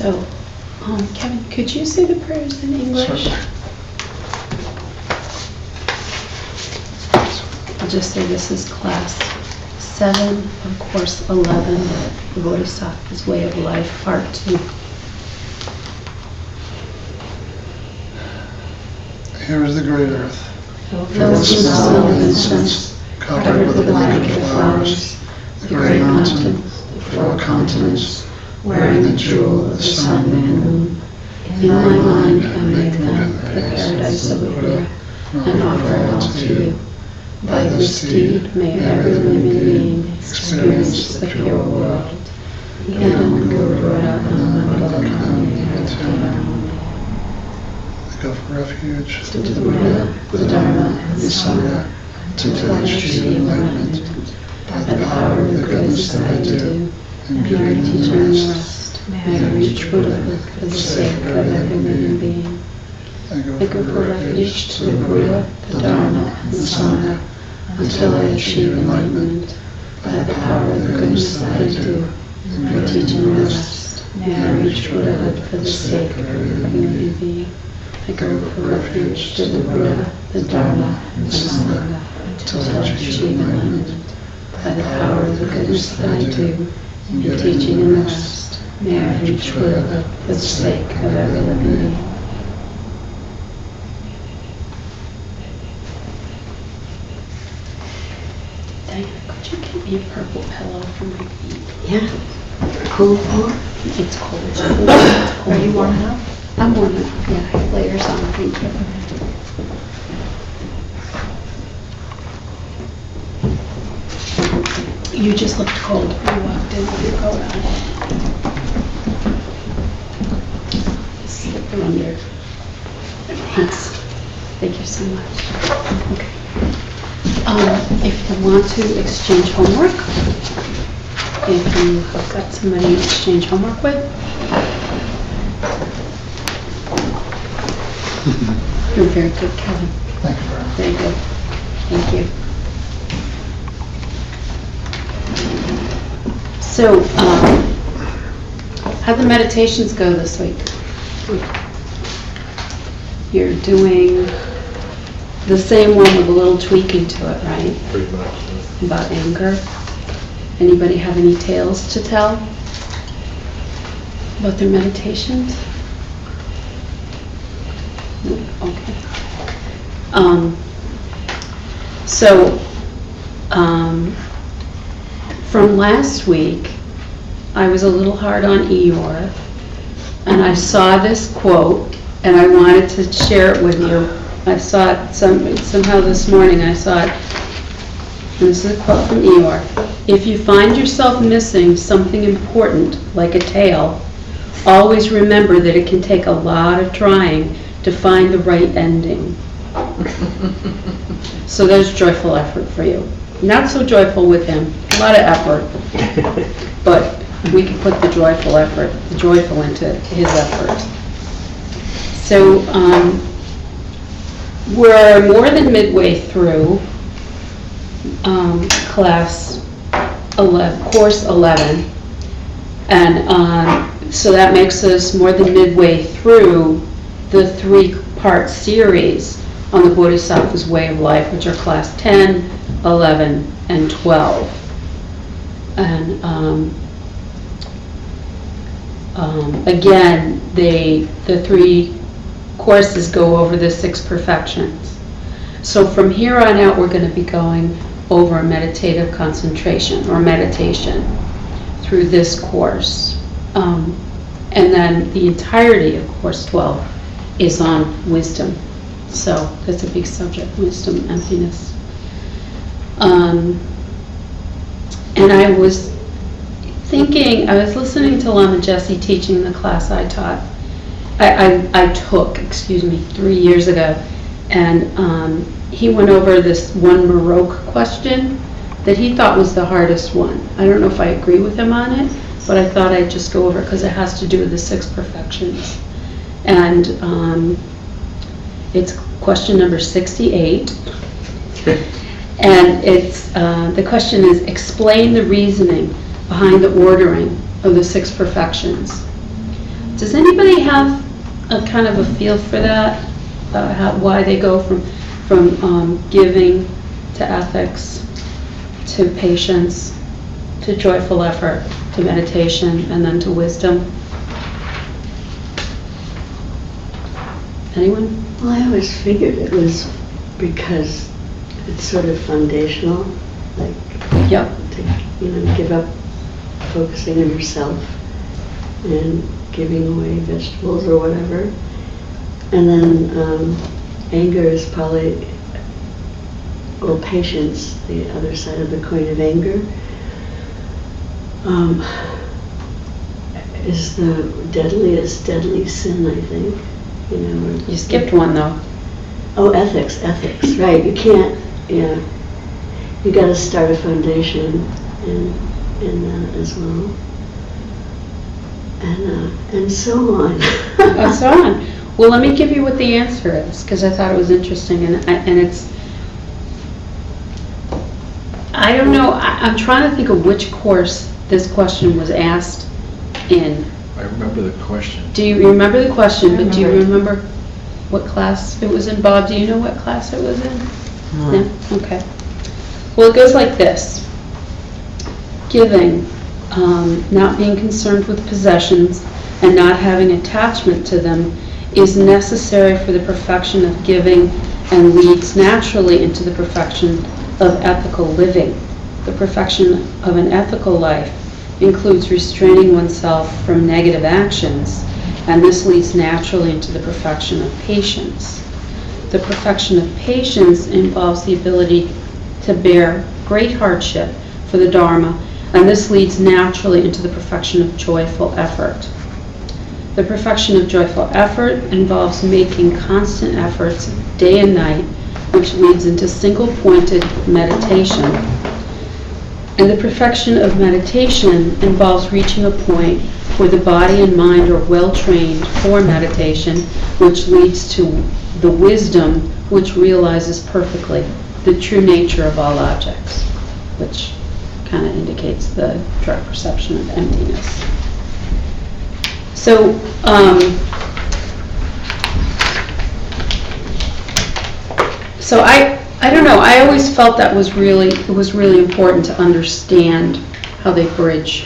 So, Kevin, could you say the prayers in English? Certainly. I'll just say this is class 7 of course 11, the Bodhisattva's Way of Life, part 2. Here is the great earth, Filled with smell of incense, covered with a blanket of flowers, the great mountain, the 4 continents, wearing the jewel of the sun and moon. In my mind I make them the paradise of the Buddha, and offer it all to you. By this deed may every living being experience the pure world. Yanam Guru Ratnam Mandalakam. I go for refuge To the Buddha, the Dharma, and the Sangha, to achieve enlightenment. By the power of the goodness that I do, and your teaching and rest, may I reach Buddhahood for the sake of every living being. I go I go for refuge to the Buddha, the Dharma, and the Sangha, until I achieve enlightenment. By the power of the goodness that I do, and your teaching and rest, may I reach Buddhahood for the sake of every living being. I go for refuge to the Buddha, the Dharma, and the Sangha, until I achieve enlightenment. By the power of the goodness that I do, and your teaching and rest, may I reach Buddhahood for the sake of every living being. Diana, could you get me a purple pillow for my feet? Yeah. Cool floor? It's cold. It's cold. Are you warm enough? I'm warm enough. Yeah, I have layers on. Thank you. You just looked cold when you walked in with your coat on. Slip it under. Thanks. Thank you so much. Okay. If you want to exchange homework, if you have got somebody to exchange homework with, you're very good, Kevin. Thank you very much. Very good. Thank you. So, how'd the meditations go this week? You're doing the same one with a little tweaking to it, right? Pretty much. About anger. Anybody have any tales to tell about their meditations? No? Okay. From last week, I was a little hard on Eeyore, and I saw this quote, and I wanted to share it with you. I saw it somehow this morning. I saw it, and this is a quote from Eeyore. If you find yourself missing something important, like a tail, always remember that it can take a lot of trying to find the right ending. So there's joyful effort for you. Not so joyful with him, a lot of effort, but we can put the joyful into his effort. So we're more than midway through class 11, course 11, and so that makes us more than midway through the 3-part series on the Bodhisattva's Way of Life, which are class 10, 11, and 12. And again, the 3 courses go over the 6 perfections. So from here on out, we're going to be going over meditative concentration or meditation through this course. And then the entirety of course 12 is on wisdom. So that's a big subject, wisdom, emptiness. And I was listening to Lama Jesse teaching the class I took 3 years ago, and he went over this one Baroque question that he thought was the hardest one. I don't know if I agree with him on it, but I thought I'd just go over it because it has to do with the 6 perfections. And it's question number 68. And it's the question is, explain the reasoning behind the ordering of the 6 perfections. It's Does anybody have a kind of a feel for that? Why they go from giving to ethics to patience to joyful effort to meditation and then to wisdom? Anyone? Well, I always figured it was because it's sort of foundational, like Yep. to, give up focusing on yourself and giving away vegetables or whatever. And then anger is probably, or patience, the other side of the coin of anger, is the deadliest deadly sin, I think. You skipped one though. Oh, ethics, right. You can't, you got to start a foundation in that as well. And so on. And so on. Well, let me give you what the answer is, because I thought it was interesting, and it's, I don't know, I'm trying to think of which course this question was asked in. I remember the question. Do you remember the question, but do you remember what class it was in? Bob, do you know what class it was in? No? Okay. Well, it goes like this. Giving, not being concerned with possessions and not having attachment to them is necessary for the perfection of giving and leads naturally into the perfection of ethical living. The perfection of an ethical life includes restraining oneself from negative actions, and this leads naturally into the perfection of patience. The perfection of patience involves the ability to bear great hardship for the Dharma, and this leads naturally into the perfection of joyful effort. The perfection of joyful effort involves making constant efforts day and night, which leads into single-pointed meditation. And the perfection of meditation involves reaching a point where the body and mind are well trained for meditation, which leads to the wisdom which realizes perfectly the true nature of all objects, which kind of indicates the direct perception of emptiness. So, I don't know, I always felt that it was really important to understand how they bridge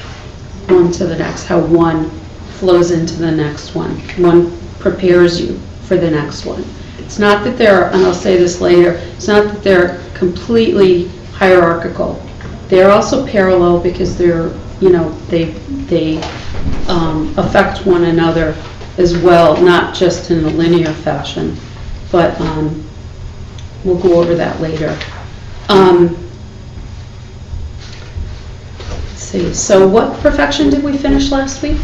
one to the next, how one flows into the next one. One prepares you for the next one. It's not that they're, and I'll say this later, it's not that they're completely hierarchical. They're also parallel because they're, they affect one another as well, not just in a linear fashion, but we'll go over that later. Let's see, so what perfection did we finish last week?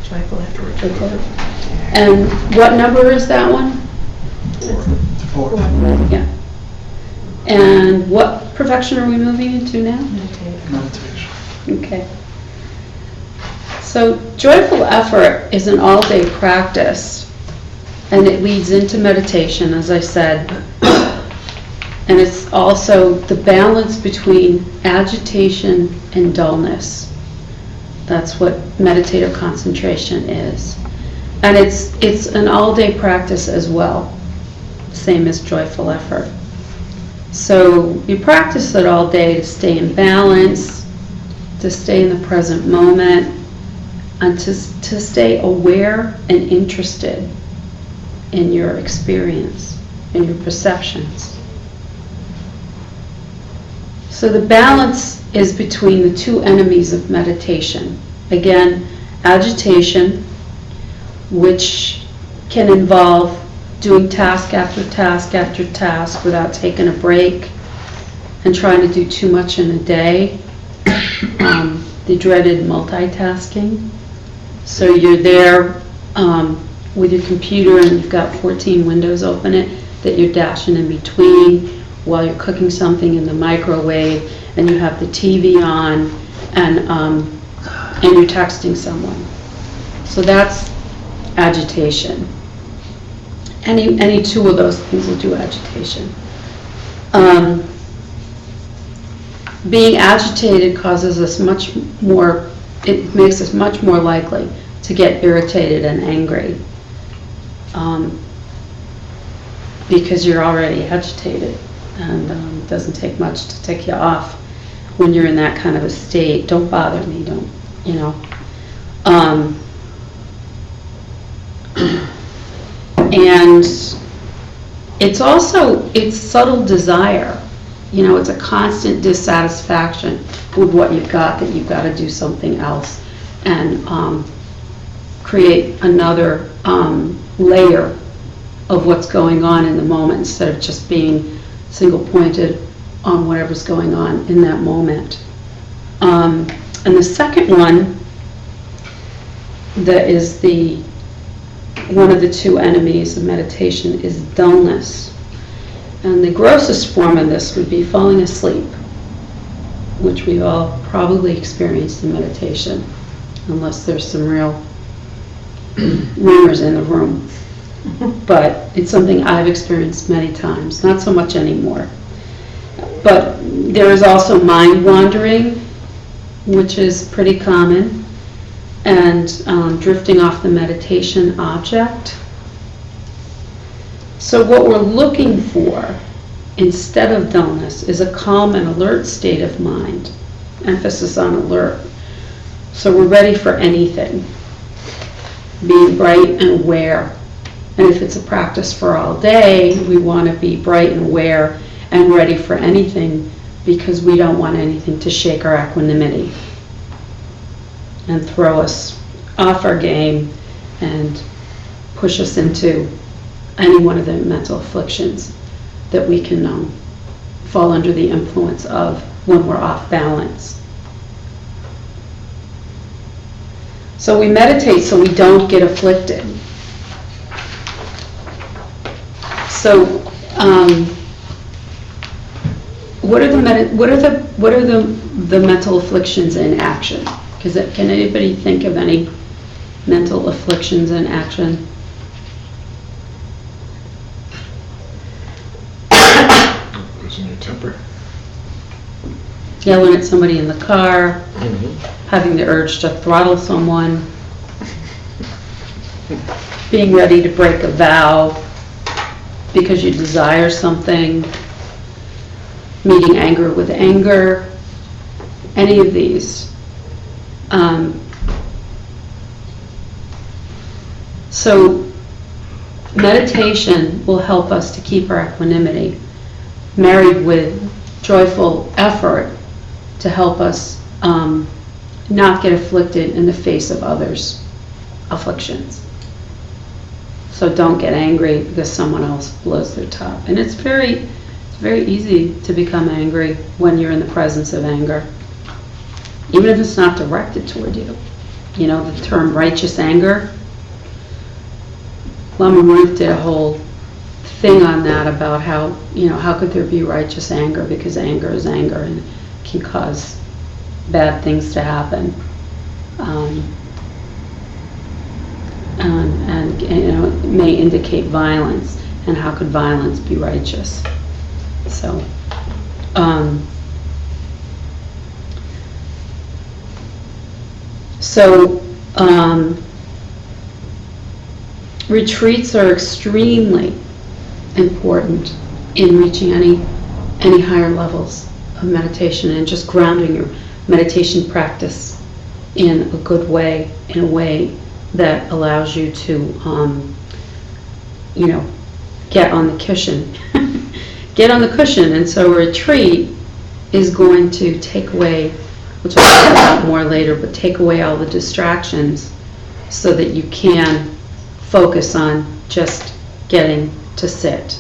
Joyful effort. And what number is that one? 4. Yeah. And what perfection are we moving into now? Meditation. Okay. So joyful effort is an all-day practice, and it leads into meditation, as I said. And it's also the balance between agitation and dullness. That's what meditative concentration is. And it's an all-day practice as well, same as joyful effort. So you practice it all day to stay in balance, to stay in the present moment, and to stay aware and interested in your experience, in your perceptions. So the balance is between the two enemies of meditation. Again, agitation, which can involve doing task after task after task without taking a break and trying to do too much in a day. The dreaded multitasking. So you're there with your computer and you've got 14 windows open that you're dashing in between while you're cooking something in the microwave, and you have the TV on, and you're texting someone. So that's agitation. Any two of those things will do agitation. Being agitated causes us much more, it makes us much more likely to get irritated and angry, because you're already agitated, and it doesn't take much to tick you off when you're in that kind of a state. Don't bother me, don't, you know. And it's subtle desire. You know, it's a constant dissatisfaction with what you've got, that you've got to do something else and create another layer of what's going on in the moment, instead of just being single-pointed on whatever's going on in that moment. And the second one, that is one of the two enemies of meditation, is dullness. And the grossest form of this would be falling asleep, which we've all probably experienced in meditation, unless there's some real rumors in the room. But it's something I've experienced many times, not so much anymore. But there is also mind wandering, which is pretty common, and drifting off the meditation object. So what we're looking for, instead of dullness, is a calm and alert state of mind. Emphasis on alert. So we're ready for anything. Being bright and aware. And if it's a practice for all day, we want to be bright and aware and ready for anything, because we don't want anything to shake our equanimity and throw us off our game and push us into any one of the mental afflictions that we can fall under the influence of when we're off balance. So we meditate so we don't get afflicted. So, what are the mental afflictions in action? Because can anybody think of any mental afflictions in action? Losing your temper. Yelling at somebody in the car, having the urge to throttle someone, being ready to break a vow because you desire something, meeting anger with anger, any of these. So meditation will help us to keep our equanimity, married with joyful effort to help us not get afflicted in the face of others' afflictions. So don't get angry because someone else blows their top. And it's very easy to become angry when you're in the presence of anger, even if it's not directed toward you. You know, the term righteous anger. Lama Ruth did a whole thing on that, about how, you know, how could there be righteous anger, because anger is anger and can cause bad things to happen. And you know, it may indicate violence, and how could violence be righteous? So, retreats are extremely important in reaching any higher levels of meditation, and just grounding your meditation practice in a good way, in a way that allows you to, you know, get on the cushion. Get on the cushion. And so a retreat is going to take away, which we'll talk about more later, but take away all the distractions so that you can focus on just getting to sit.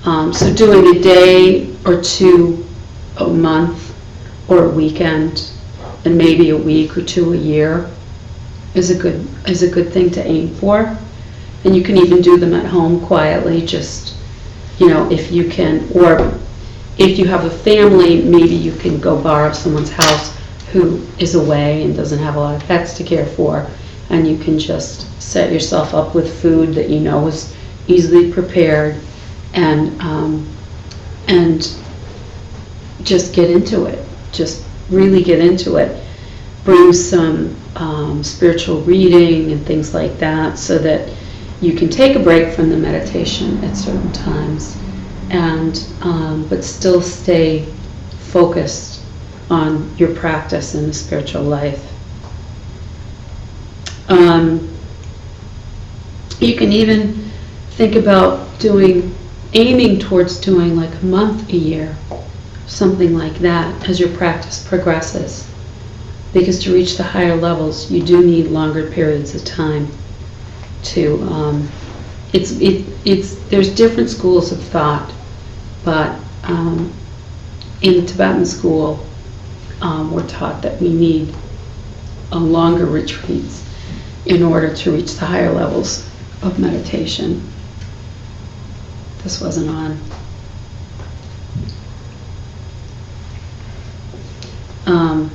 So doing a day or two a month, or a weekend, and maybe a week or two a year is a good thing to aim for. And you can even do them at home quietly, just, you know, if you can, or if you have a family, maybe you can go borrow someone's house who is away and doesn't have a lot of pets to care for, and you can just set yourself up with food that you know is easily prepared, and just get into it. Just really get into it. bring some spiritual reading and things like that, so that you can take a break from the meditation at certain times, and but still stay focused on your practice in the spiritual life. You can even think about aiming towards doing like a month a year, something like that, as your practice progresses. Because to reach the higher levels, you do need longer periods of time to, there's different schools of thought, but in the Tibetan school, we're taught that we need longer retreats in order to reach the higher levels of meditation. This wasn't on.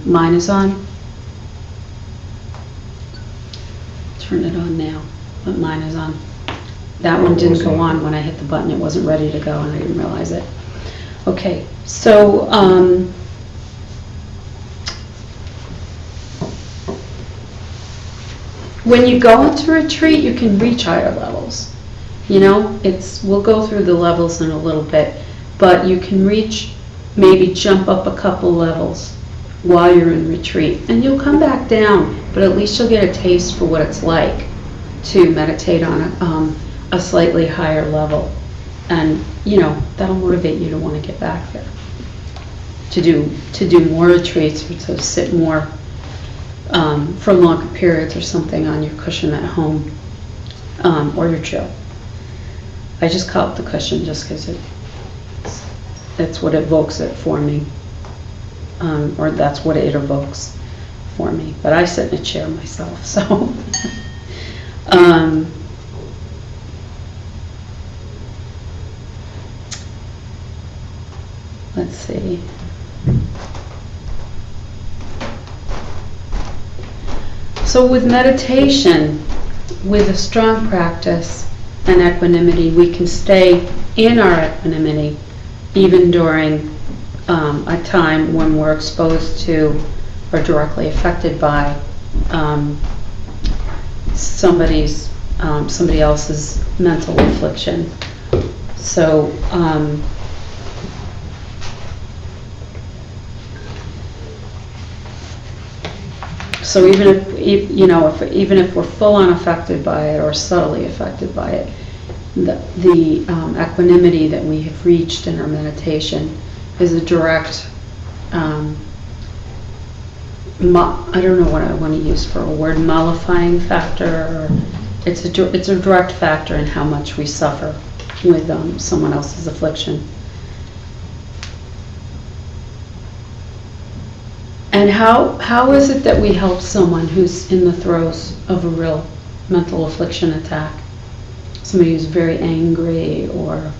Mine is on. Turn it on now, but mine is on. That one didn't go on when I hit the button. It wasn't ready to go and I didn't realize it. Okay, so when you go into retreat, you can reach higher levels. You know, we'll go through the levels in a little bit, but you can maybe jump up a couple levels while you're in retreat, and you'll come back down, but at least you'll get a taste for what it's like to meditate on a slightly higher level, and that'll motivate you to want to get back there, to do more retreats, or to sit more for longer periods or something on your cushion at home, or your chair. I just call it the cushion just because that's what evokes it for me, or that's what it evokes for me. But I sit in a chair myself, so. Let's see. So with meditation, with a strong practice and equanimity, we can stay in our equanimity even during a time when we're exposed to or directly affected by somebody else's mental affliction. So even if we're full on affected by it or subtly affected by it, the equanimity that we have reached in our meditation is a direct, I don't know what I want to use for a word, mollifying factor, or it's a direct factor in how much we suffer with someone else's affliction. And how is it that we help someone who's in the throes of a real mental affliction attack? Somebody who's very angry, or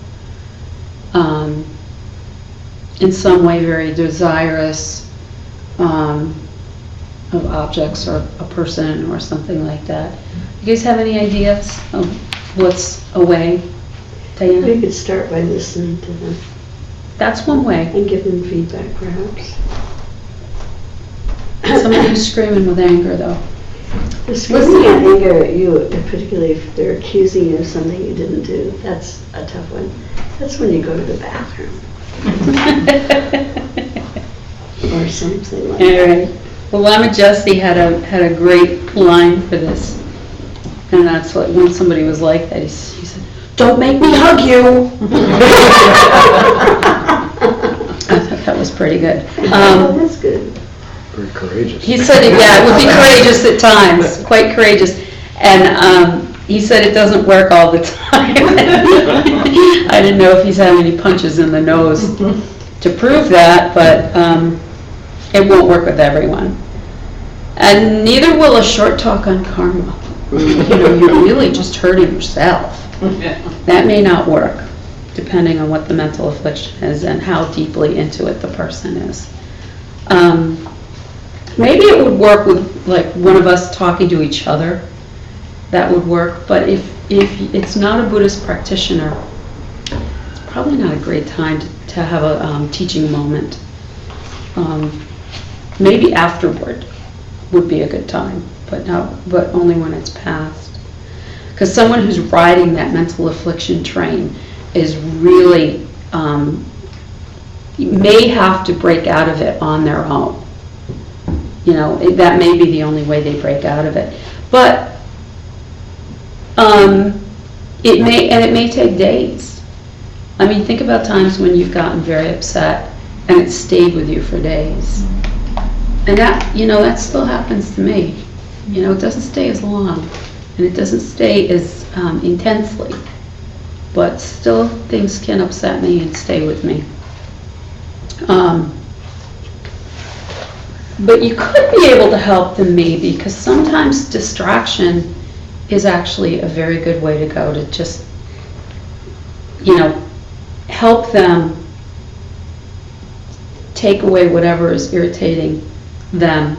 in some way very desirous of objects or a person or something like that. You guys have any ideas of what's a way, Diana? We could start by listening to them. That's one way. And give them feedback, perhaps. Somebody who's screaming with anger, though. The screaming and anger at you, particularly if they're accusing you of something you didn't do, that's a tough one. That's when you go to the bathroom. Or something like that. All right. Well, Lama Jesse had a great line for this. And that's what, when somebody was like that, he said, "Don't make me hug you." I thought that was pretty good. That's good. Very courageous. He said, it would be courageous at times, quite courageous. And he said it doesn't work all the time. I didn't know if he's had any punches in the nose to prove that, but it won't work with everyone. And neither will a short talk on karma. You're really just hurting yourself. That may not work, depending on what the mental affliction is and how deeply into it the person is. Maybe it would work with like one of us talking to each other. That would work. But if it's not a Buddhist practitioner, it's probably not a great time to have a teaching moment. Maybe afterward, would be a good time, but only when it's past. Because someone who's riding that mental affliction train is really, may have to break out of it on their own. That may be the only way they break out of it. But it may take days. I mean, think about times when you've gotten very upset and it stayed with you for days. And that still happens to me. It doesn't stay as long, and it doesn't stay as intensely. But still, things can upset me and stay with me. But you could be able to help them maybe, because sometimes distraction is actually a very good way to go, to just, help them take away whatever is irritating them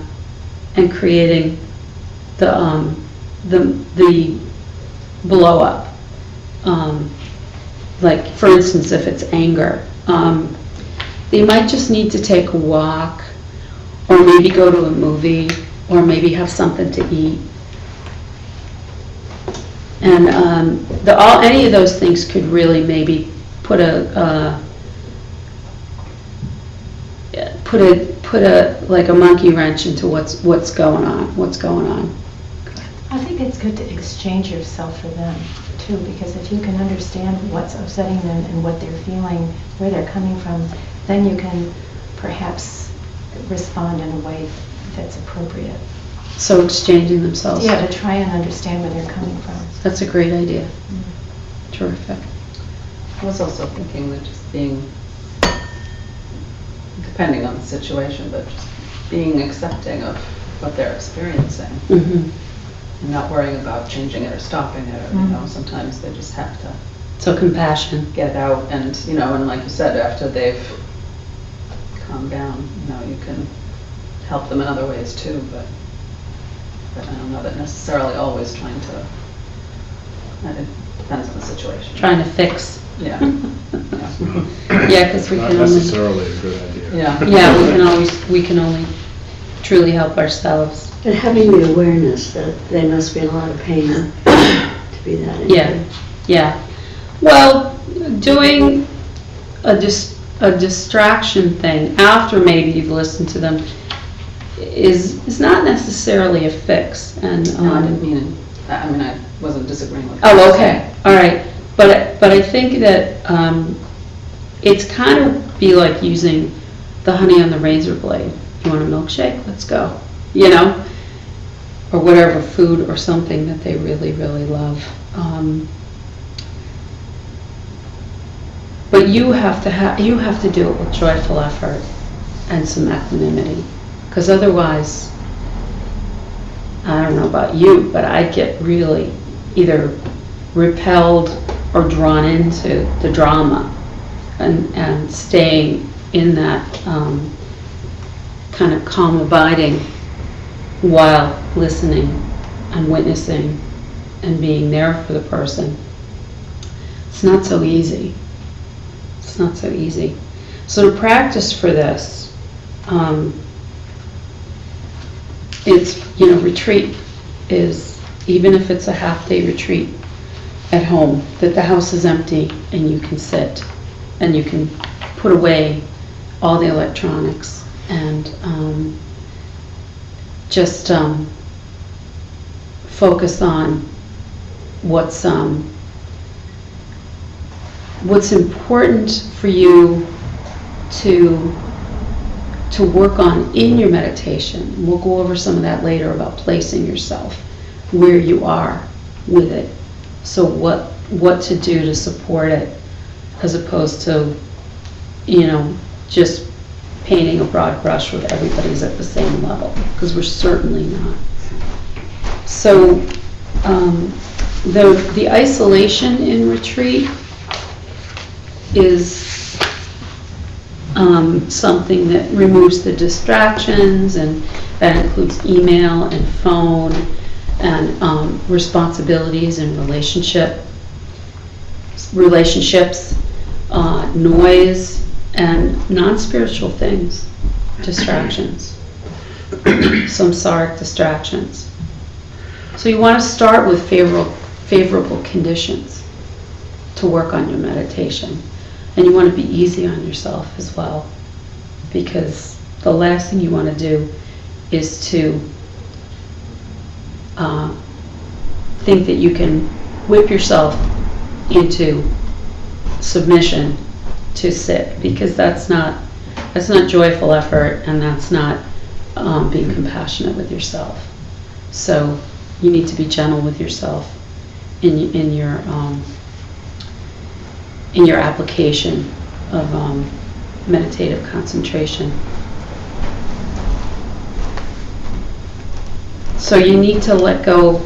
and creating the blow up. Like, for instance, if it's anger, they might just need to take a walk, or maybe go to a movie, or maybe have something to eat. And any of those things could really maybe put a like a monkey wrench into what's going on. I think it's good to exchange yourself for them too, because if you can understand what's upsetting them and what they're feeling, where they're coming from, then you can perhaps respond in a way that's appropriate. So exchanging themselves. Yeah, to try and understand where they're coming from. That's a great idea. Terrific. I was also thinking that just being, depending on the situation, but just being accepting of what they're experiencing. Mm-hmm. And not worrying about changing it or stopping it, or sometimes they just have to. So compassion. Get out, and and like you said, after they've calmed down, you can help them in other ways too. But I don't know that necessarily always trying to. It depends on the situation. Trying to fix. Yeah. Yeah, because we Not can necessarily a good idea. Yeah. Yeah, we can only truly help ourselves. And having the awareness that they must be in a lot of pain to be that angry. Yeah. Well, doing a distraction thing after maybe you've listened to them is not necessarily a fix. And No, I didn't mean it. I wasn't disagreeing with. Oh, okay. All right. But I think that it's kind of be like using the honey on the razor blade. You want a milkshake? Let's go. Or whatever food or something that they really, really love. But you have to do it with joyful effort and some equanimity, because otherwise, I don't know about you, but I'd get really either repelled or drawn into the drama and staying in that kind of calm abiding while listening and witnessing and being there for the person. It's not so easy. It's not so easy. So to practice for this, it's, retreat is, even if it's a half-day retreat at home, that the house is empty and you can sit and you can put away all the electronics and just focus on what's important for you to work on in your meditation. We'll go over some of that later about placing yourself where you are with it. So what to do to support it, as opposed to, just painting a broad brush with everybody's at the same level, because we're certainly not. So the isolation in retreat is something that removes the distractions, and that includes email and phone and responsibilities and relationships, noise, and non-spiritual things, distractions. samsaric distractions. So you want to start with favorable conditions to work on your meditation. And you want to be easy on yourself as well, because the last thing you want to do is to think that you can whip yourself into submission to sit, because that's not joyful effort, and that's not being compassionate with yourself. So you need to be gentle with yourself in your application of meditative concentration. So you need to let go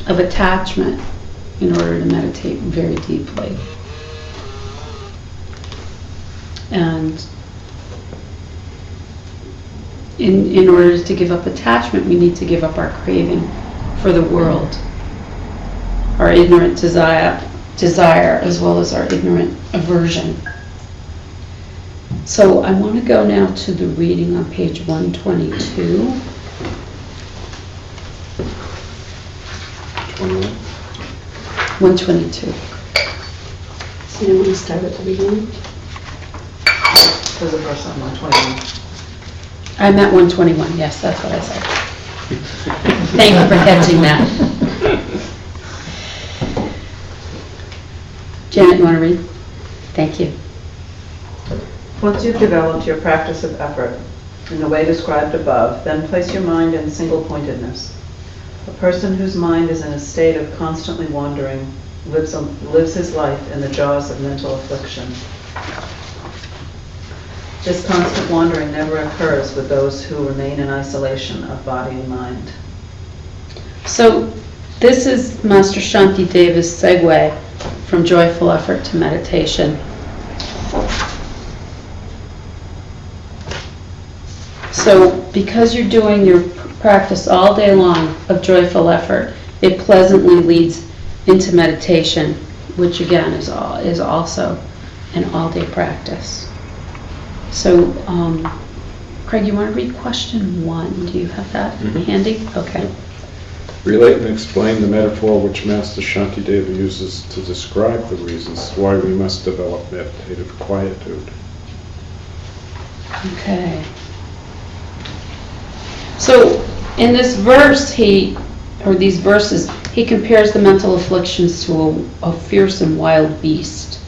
of attachment in order to meditate very deeply. And in order to give up attachment, we need to give up our craving for the world, our ignorant desire as well as our ignorant aversion. So I want to go now to the reading on page 122. 122. So you want to start at the beginning? There's a verse on 121. I'm at 121, yes, that's what I said. Thank you for catching that. Janet, you want to read? Thank you. Once you've developed your practice of effort in the way described above, then place your mind in single-pointedness. A person whose mind is in a state of constantly wandering lives his life in the jaws of mental affliction. This constant wandering never occurs with those who remain in isolation of body and mind. So this is Master Shantideva's segue from joyful effort to meditation. So because you're doing your practice all day long of joyful effort, it pleasantly leads into meditation, which again is also an all-day practice. So, Craig, you want to read question 1? Do you have that handy? Okay. Relate and explain the metaphor which Master Shantideva uses to describe the reasons why we must develop meditative quietude. Okay. So in this verse, these verses, he compares the mental afflictions to a fearsome wild beast.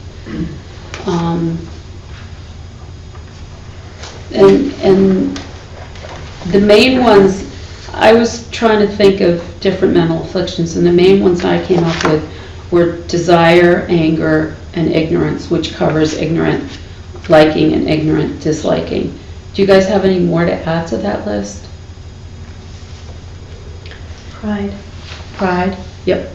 And the main ones, I was trying to think of different mental afflictions, and the main ones I came up with were desire, anger, and ignorance, which covers ignorant liking and ignorant disliking. Do you guys have any more to add to that list? Pride? Yep.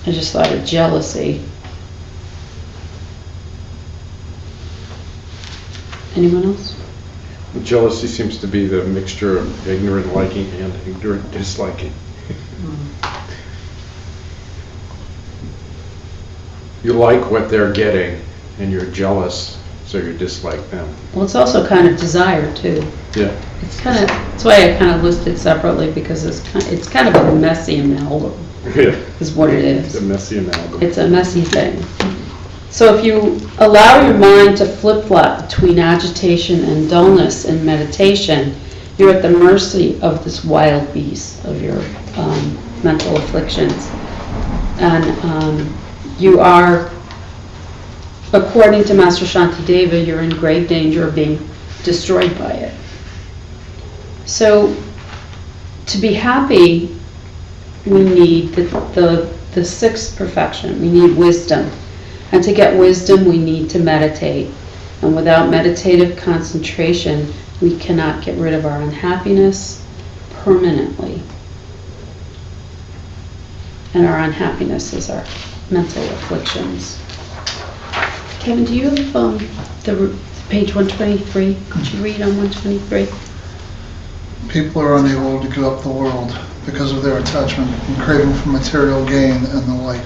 I just thought of jealousy. Anyone else? Jealousy seems to be the mixture of ignorant liking and ignorant disliking. You like what they're getting, and you're jealous, so you dislike them. Well, it's also kind of desire too. Yeah. That's why I kind of listed separately, because it's kind of a messy amalgam, Yeah. is what it It's is. a messy amalgam. It's a messy thing. So if you allow your mind to flip-flop between agitation and dullness in meditation, you're at the mercy of this wild beast of your mental afflictions. And you are, according to Master Shantideva, you're in grave danger of being destroyed by it. So to be happy, we need the sixth perfection. We need wisdom. And to get wisdom, we need to meditate. And without meditative concentration, we cannot get rid of our unhappiness permanently. And our unhappiness is our mental afflictions. Kevin, do you have the page 123? Could you read on 123? People are unable to give up the world because of their attachment and craving for material gain and the like.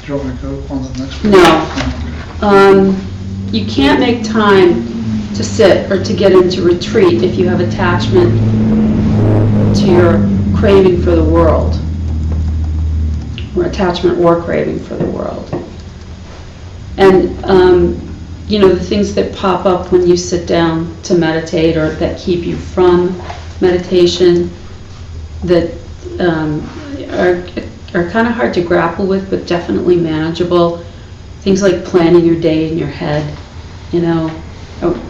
Do you want me to go on to the next one? No. You can't make time to sit or to get into retreat if you have attachment to your craving for the world, or attachment or craving for the world. And, you know, the things that pop up when you sit down to meditate or that keep you from meditation that are kind of hard to grapple with, but definitely manageable. Things like planning your day in your head, you know.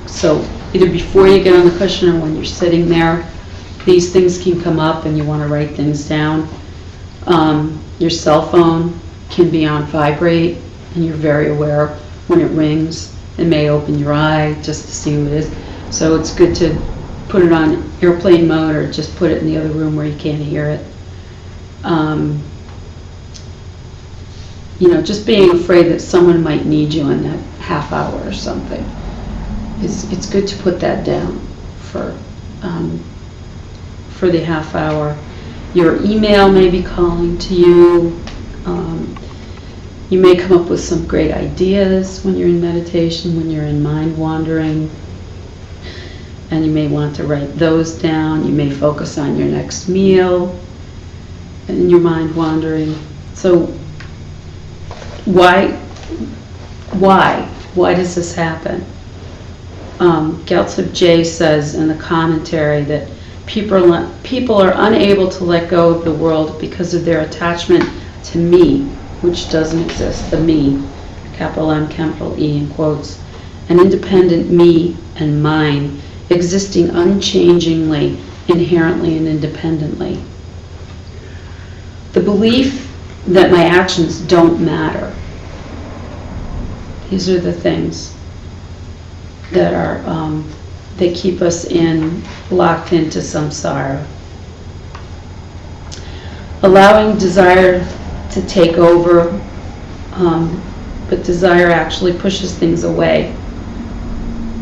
So either before you get on the cushion or when you're sitting there, these things can come up and you want to write things down. Your cell phone can be on vibrate and you're very aware when it rings. It may open your eye just to see who it is. So it's good to put it on airplane mode or just put it in the other room where you can't hear it. You know, just being afraid that someone might need you in that half hour or something. It's good to put that down for the half hour. Your email may be calling to you. You may come up with some great ideas when you're in meditation, when you're in mind wandering, and you may want to write those down. You may focus on your next meal in your mind wandering. So why does this happen? Gyaltsab J says in the commentary that people are unable to let go of the world because of their attachment to me, which doesn't exist, the me, capital M, capital E in quotes, an independent me and mine, existing unchangingly, inherently and independently. The belief that my actions don't matter. These are the things that are that keep us locked into samsara. Allowing desire to take over, but desire actually pushes things away.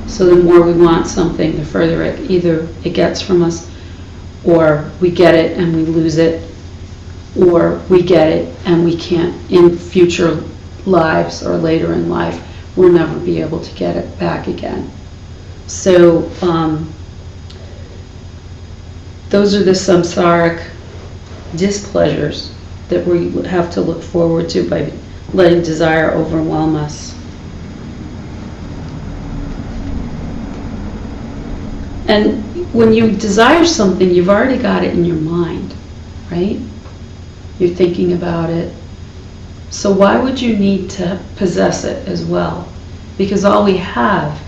So the more we want something, the further it gets from us, or we get it and we lose it, or we get it and we can't, in future lives or later in life, we'll never be able to get it back again. So those are the samsaric displeasures that we have to look forward to by letting desire overwhelm us. And when you desire something, you've already got it in your mind, right? You're thinking about it. So why would you need to possess it as well? Because all we have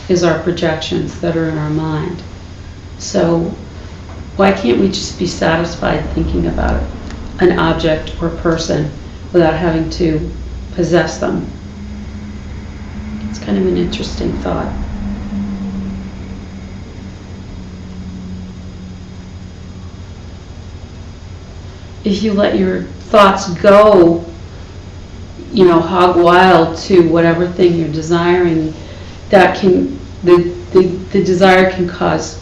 is our projections that are in our mind. So why can't we just be satisfied thinking about an object or person without having to possess them? It's kind of an interesting thought. If you let your thoughts go, you know, hog wild to whatever thing you're desiring, that can, the desire can cause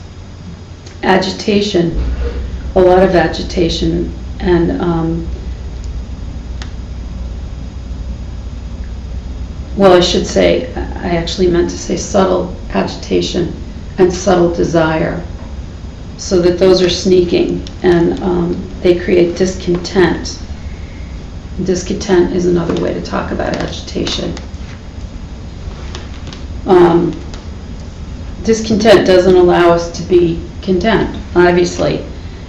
agitation, a lot of agitation, and well, I should say, I actually meant to say subtle agitation and subtle desire, so that those are sneaking, and they create discontent. Discontent is another way to talk about agitation. Discontent doesn't allow us to be content, obviously,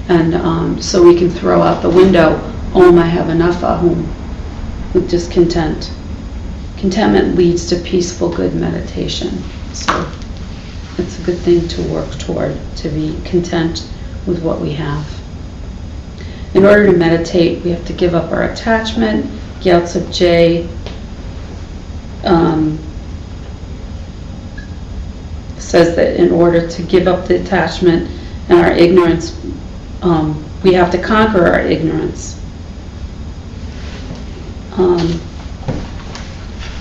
and so we can throw out the window, I have enough ahum, with discontent. Contentment leads to peaceful, good meditation. So it's a good thing to work toward, to be content with what we have. In order to meditate, we have to give up our attachment. Gyaltsab J says that in order to give up the attachment and our ignorance, we have to conquer our ignorance.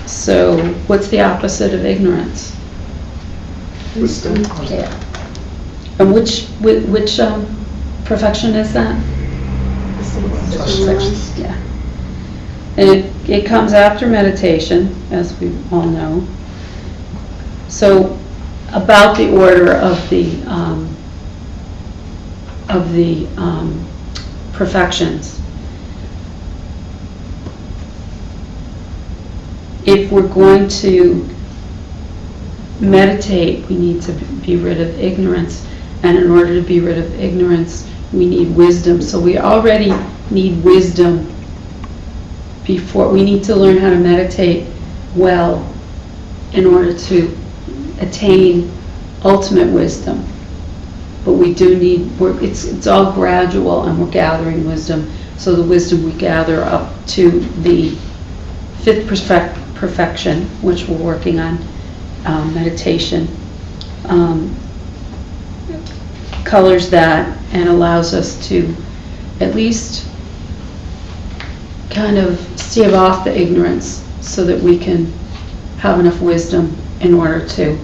So what's the opposite of ignorance? Wisdom. Yeah. And which perfection is that? Yeah. And it comes after meditation, as we all know. So, about the order of the perfections. If we're going to meditate, we need to be rid of ignorance, and in order to be rid of ignorance, we need wisdom. So we already need wisdom before. We need to learn how to meditate well in order to attain ultimate wisdom. But we do need, it's all gradual, and we're gathering wisdom. So the wisdom we gather up to the fifth perfection, which we're working on, meditation, colors that and allows us to at least kind of stave off the ignorance so that we can have enough wisdom in order to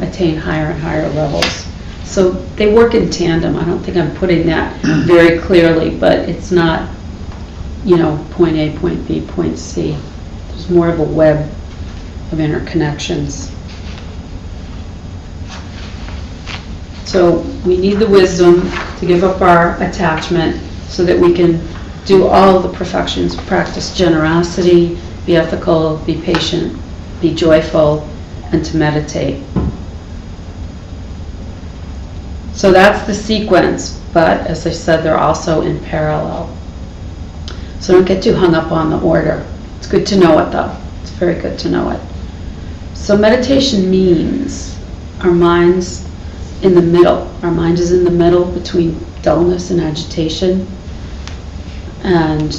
attain higher and higher levels. So they work in tandem. I don't think I'm putting that very clearly, but it's not, point A, point B, point C. There's more of a web of interconnections. So we need the wisdom to give up our attachment so that we can do all the perfections, practice generosity, be ethical, be patient, be joyful, and to meditate. So that's the sequence, but as I said, they're also in parallel. So don't get too hung up on the order. It's good to know it, though. It's very good to know it. So meditation means our mind's in the middle. Our mind is in the middle between dullness and agitation, and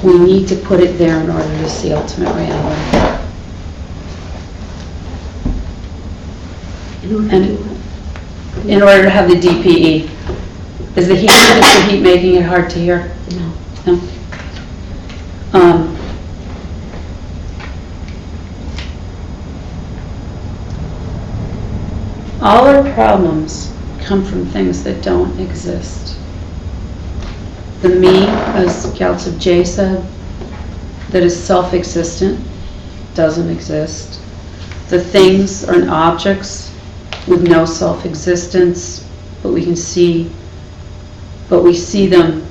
we need to put it there in order to see ultimate reality. And in order to have the DPE. Is the heat making it hard to hear? No. No? All our problems come from things that don't exist. The me, as Gyaltsab Jay said, that is self-existent, doesn't exist. The things are objects with no self-existence, but we see them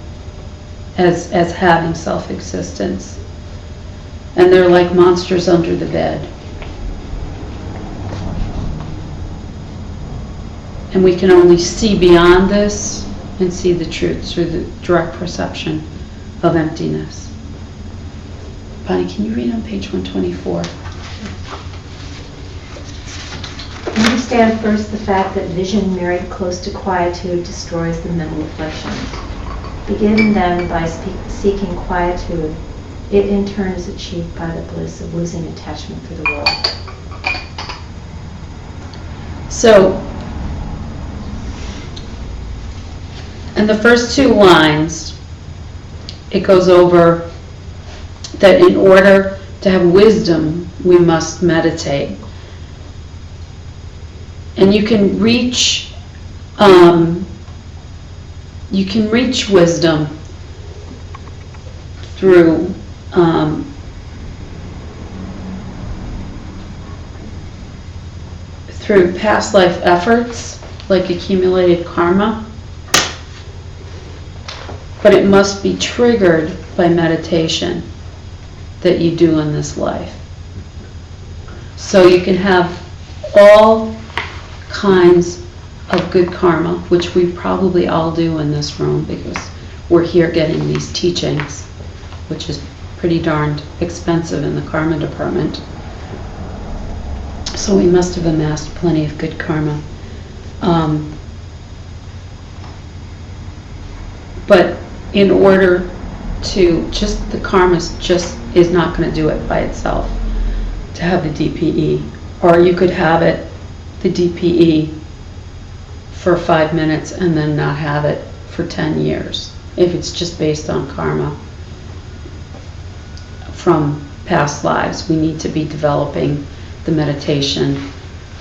as having self-existence. And they're like monsters under the bed. And we can only see beyond this and see the truth through the direct perception of emptiness. Bonnie, can you read on page 124? Understand first the fact that vision married close to quietude destroys the mental afflictions. Begin then by seeking quietude. It in turn is achieved by the bliss of losing attachment for the world. So, in the first two lines, it goes over that in order to have wisdom, we must meditate. And you can reach wisdom through past life efforts, like accumulated karma. But it must be triggered by meditation that you do in this life. So you can have all kinds of good karma, which we probably all do in this room because we're here getting these teachings, which is pretty darned expensive in the karma department. So we must have amassed plenty of good karma. But in order to, the karma is not going to do it by itself to have the DPE. Or you could have the DPE for 5 minutes and then not have it for 10 years if it's just based on karma from past lives. We need to be developing the meditation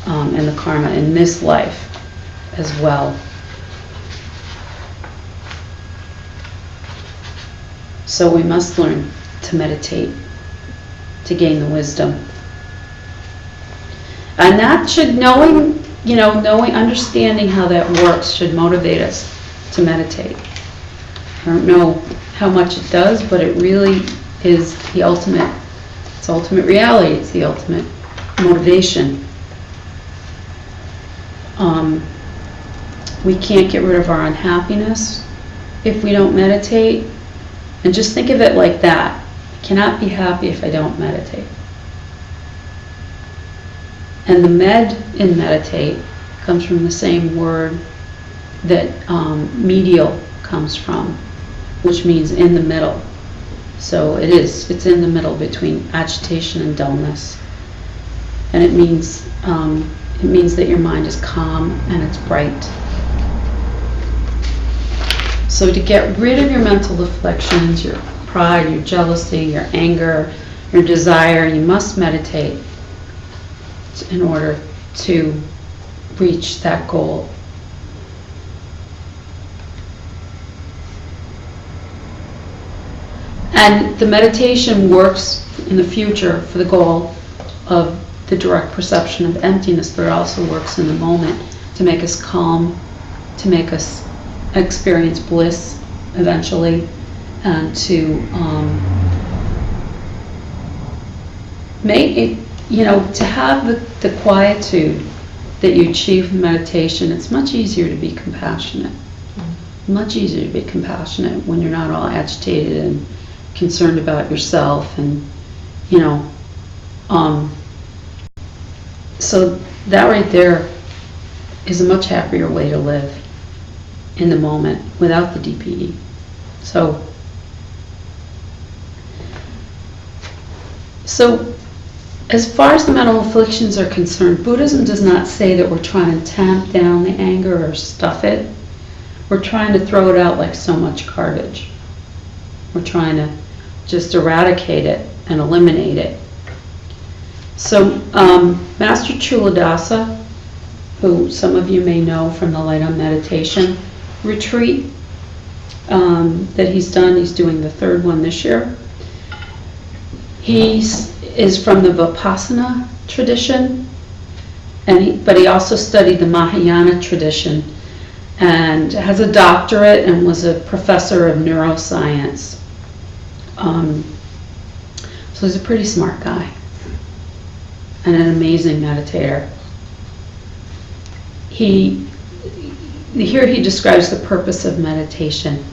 and the karma in this life as well. So we must learn to meditate to gain the wisdom. And that should, knowing, understanding how that works should motivate us to meditate. I don't know how much it does, but it really is the ultimate, it's ultimate reality, it's the ultimate motivation. We can't get rid of our unhappiness if we don't meditate. And just think of it like that. I cannot be happy if I don't meditate. And the med in meditate comes from the same word that medial comes from, which means in the middle. So it's in the middle between agitation and dullness. And it means that your mind is calm and it's bright. So to get rid of your mental afflictions, your pride, your jealousy, your anger, your desire, you must meditate in order to reach that goal. And the meditation works in the future for the goal of the direct perception of emptiness, but it also works in the moment to make us calm, to make us experience bliss eventually, and to make it, to have the quietude that you achieve in meditation. It's much easier to be compassionate. Much easier to be compassionate when you're not all agitated and concerned about yourself, and so that right there is a much happier way to live in the moment without the DPE. So as far as the mental afflictions are concerned, Buddhism does not say that we're trying to tamp down the anger or stuff it. We're trying to throw it out like so much garbage. We're trying to just eradicate it and eliminate it. So Master Chuladasa, who some of you may know from the Light on Meditation retreat that he's done, he's doing the third one this year. He is from the Vipassana tradition, but he also studied the Mahayana tradition and has a doctorate and was a professor of neuroscience. So he's a pretty smart guy and an amazing meditator. Here he describes the purpose of meditation.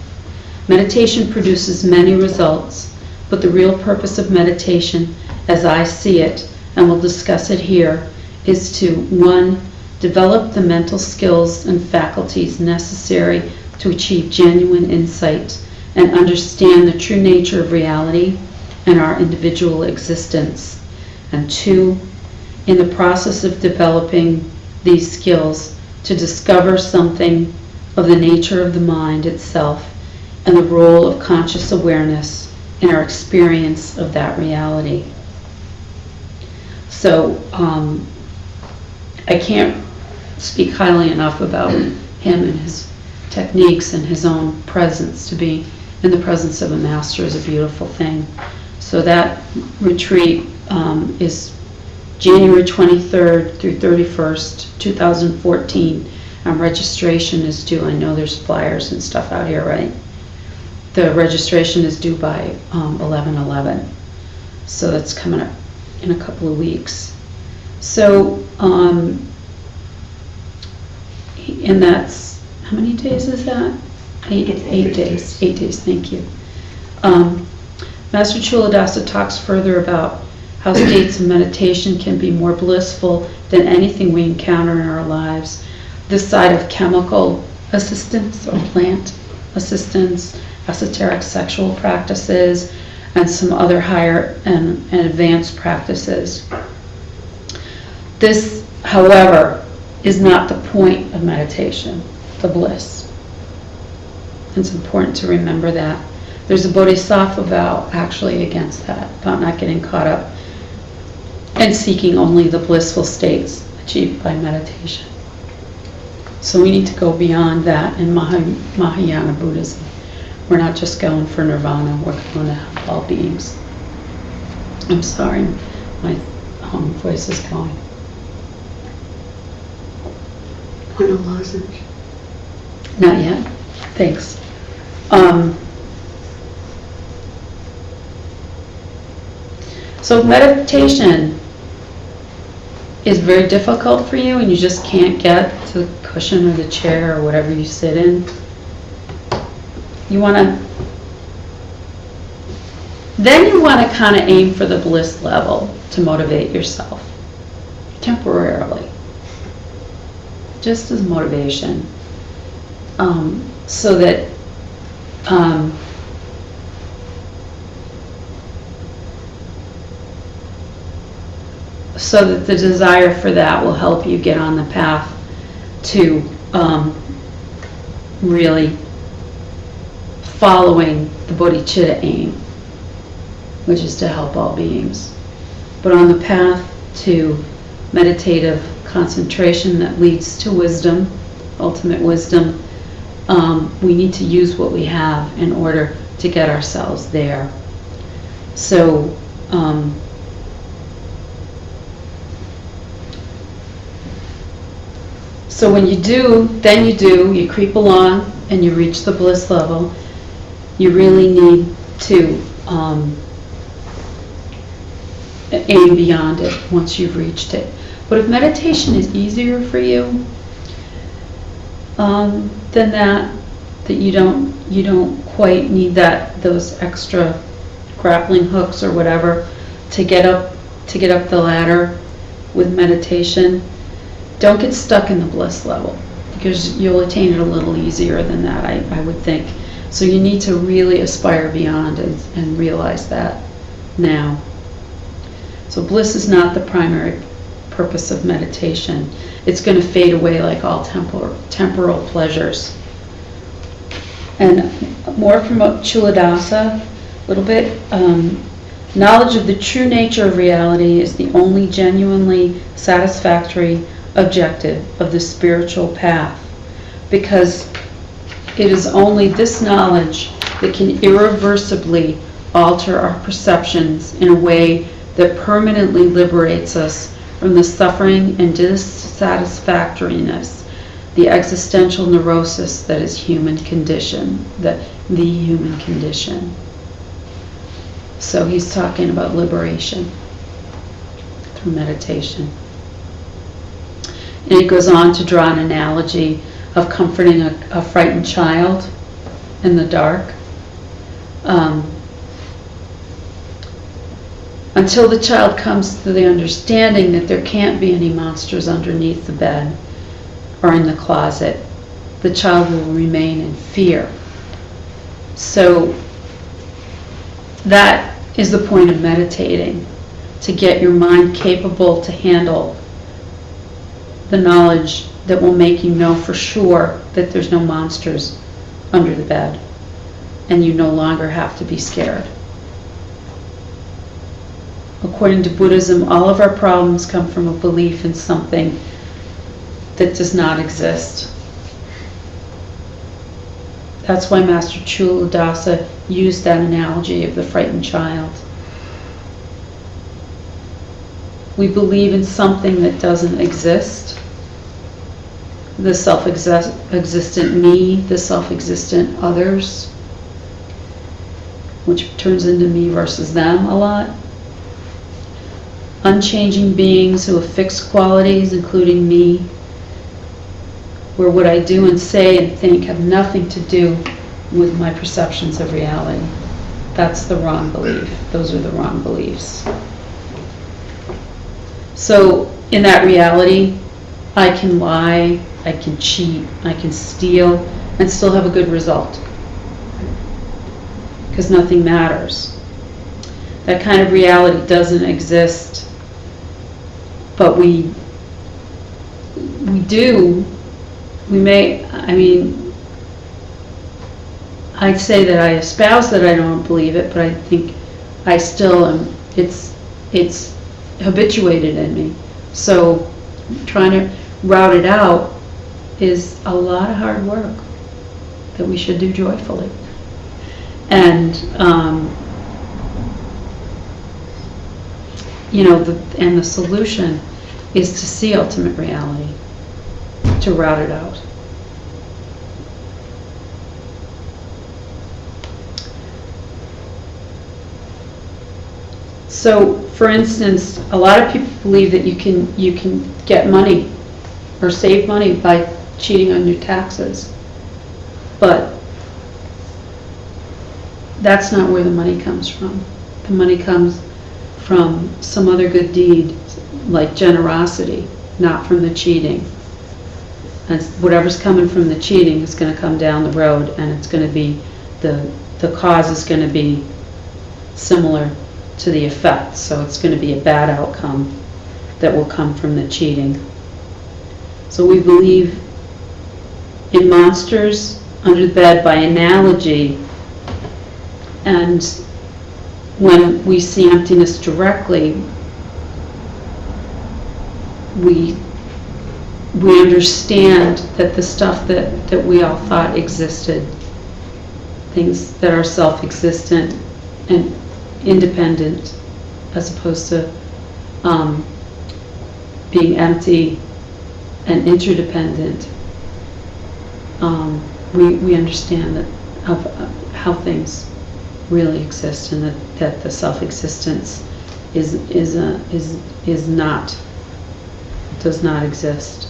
Meditation produces many results, but the real purpose of meditation, as I see it, and we'll discuss it here, is to 1. Develop the mental skills and faculties necessary to achieve genuine insight and understand the true nature of reality and our individual existence. And 2, in the process of developing these skills, to discover something of the nature of the mind itself and the role of conscious awareness in our experience of that reality. So I can't speak highly enough about him and his techniques and his own presence. To be in the presence of a master is a beautiful thing. So that retreat is January 23rd through 31st, 2014. Registration is due. I know there's flyers and stuff out here, right? The registration is due by 11/11. So that's coming up in a couple of weeks. So, and that's, how many days is that? 8 days. 8 days, thank you. Master Chuladasa talks further about how states of meditation can be more blissful than anything we encounter in our lives. This side of chemical assistance or plant assistance, esoteric sexual practices, and some other higher and advanced practices. This, however, is not the point of meditation, the bliss. It's important to remember that. There's a bodhisattva vow actually against that, about not getting caught up and seeking only the blissful states achieved by meditation. So we need to go beyond that in Mahayana Buddhism. We're not just going for nirvana, we're going to help all beings. I'm sorry, my voice is going. Want a lozenge? Not yet. Thanks. So meditation is very difficult for you and you just can't get to the cushion or the chair or whatever you sit in. You want to kind of aim for the bliss level to motivate yourself temporarily, just as motivation, so that the desire for that will help you get on the path to really following the bodhicitta aim, which is to help all beings. But on the path to meditative concentration that leads to wisdom, ultimate wisdom, we need to use what we have in order to get ourselves there. So, when you creep along and you reach the bliss level, you really need to aim beyond it once you've reached it. But if meditation is easier for you than that you don't quite need those extra grappling hooks or whatever to get up the ladder with meditation, don't get stuck in the bliss level, because you'll attain it a little easier than that, I would think. So you need to really aspire beyond and realize that now. So bliss is not the primary purpose of meditation. It's going to fade away like all temporal pleasures. And more from Chuladasa, a little bit, knowledge of the true nature of reality is the only genuinely satisfactory objective of the spiritual path, because it is only this knowledge that can irreversibly alter our perceptions in a way that permanently liberates us from the suffering and dissatisfactoriness, the existential neurosis that is human condition, the human condition. So he's talking about liberation through meditation. And he goes on to draw an analogy of comforting a frightened child in the dark. Until the child comes to the understanding that there can't be any monsters underneath the bed or in the closet, the child will remain in fear. So that is the point of meditating, to get your mind capable to handle the knowledge that will make you know for sure that there's no monsters under the bed and you no longer have to be scared. According to Buddhism, all of our problems come from a belief in something that does not exist. That's why Master Chuladasa used that analogy of the frightened child. We believe in something that doesn't exist. The self-existent me, the self-existent others, which turns into me versus them a lot. Unchanging beings who have fixed qualities, including me, where what I do and say and think have nothing to do with my perceptions of reality. That's the wrong belief. Those are the wrong beliefs. So in that reality, I can lie, I can cheat, I can steal, and still have a good result. Because nothing matters. That kind of reality doesn't exist. But we I'd say that I espouse that I don't believe it, but I think I still am, it's habituated in me. So trying to route it out is a lot of hard work that we should do joyfully. And, and the solution is to see ultimate reality, to route it out. So, for instance, a lot of people believe that you can get money or save money by cheating on your taxes, but that's not where the money comes from. The money comes from some other good deed, like generosity, not from the cheating. And whatever's coming from the cheating is going to come down the road, and it's going to be the cause is going to be similar to the effect. So it's going to be a bad outcome that will come from the cheating. So we believe in monsters under the bed by analogy, and when we see emptiness directly, we understand that the stuff that we all thought existed, things that are self-existent and independent, as opposed to being empty and interdependent, we understand that of how things really exist, and that the self-existence does not exist.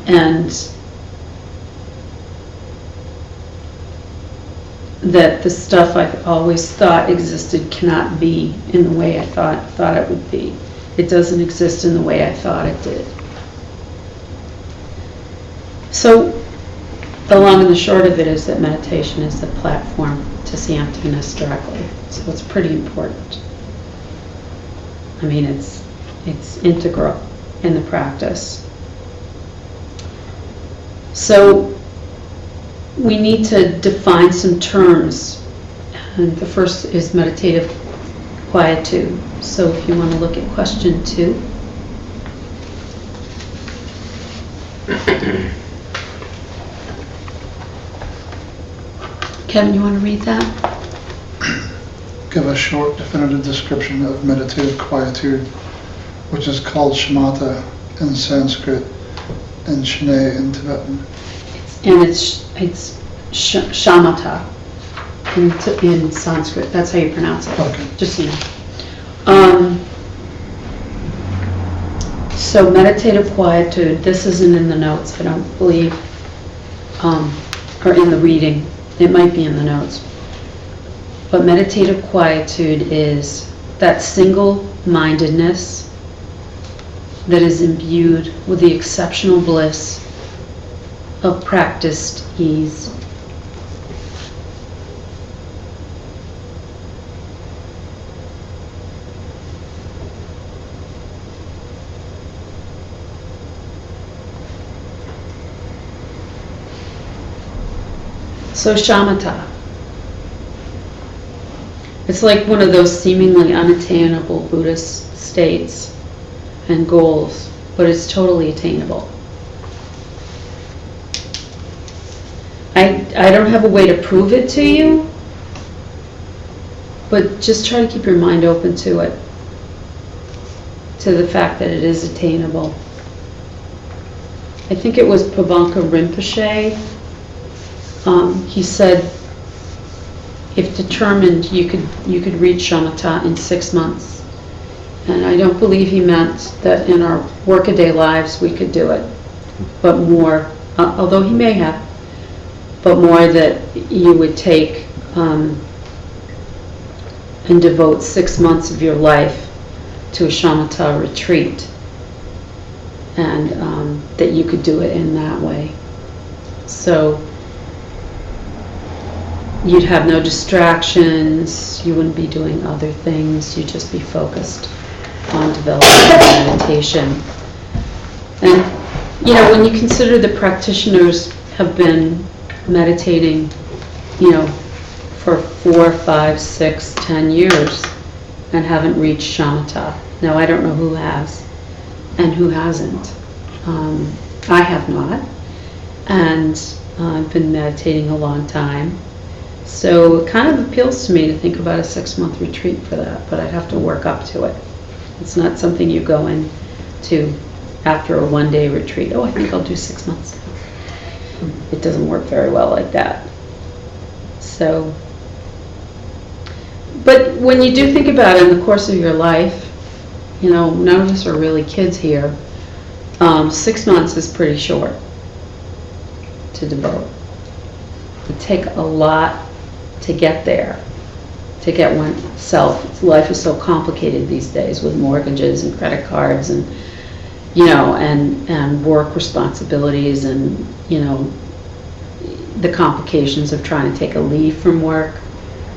And that the stuff I've always thought existed cannot be in the way I thought it would be. It doesn't exist in the way I thought it did. So the long and the short of it is that meditation is the platform to see emptiness directly. So it's pretty important. I mean, it's integral in the practice. So we need to define some terms, and the first is meditative quietude. So if you want to look at question 2. Kevin, you want to read that? Give a short, definitive description of meditative quietude, which is called shamatha in Sanskrit and Shnei in Tibetan. And it's shamatha in Sanskrit. That's how you pronounce it. Okay. Just so you know. So meditative quietude, this isn't in the notes, I don't believe, or in the reading. It might be in the notes. But meditative quietude is that single-mindedness that is imbued with the exceptional bliss of practiced ease. So shamatha, it's like one of those seemingly unattainable Buddhist states and goals, but it's totally attainable. I don't have a way to prove it to you, but just try to keep your mind open to it, to the fact that it is attainable. I think it was Prabhupada Rinpoche. He said, if determined, you could reach shamatha in 6 months. And I don't believe he meant that in our workaday lives we could do it, but more, although he may have, but more that you would take and devote 6 months of your life to a shamatha retreat, and that you could do it in that way. So you'd have no distractions, you wouldn't be doing other things, you'd just be focused on developing meditation. And, when you consider the practitioners have been meditating, for 4, 5, 6, 10 years and haven't reached shamatha. Now, I don't know who has and who hasn't. I have not. and I've been meditating a long time. So it kind of appeals to me to think about a 6-month retreat for that, but I'd have to work up to it. It's not something you go into after a 1-day retreat. Oh, I think I'll do 6 months. It doesn't work very well like that. So, but when you do think about it in the course of your life, you know, none of us are really kids here. 6 months is pretty short to devote. It take a lot to get there, to get oneself. Life is so complicated these days with mortgages and credit cards and, you know, and work responsibilities and, you know, the complications of trying to take a leave from work.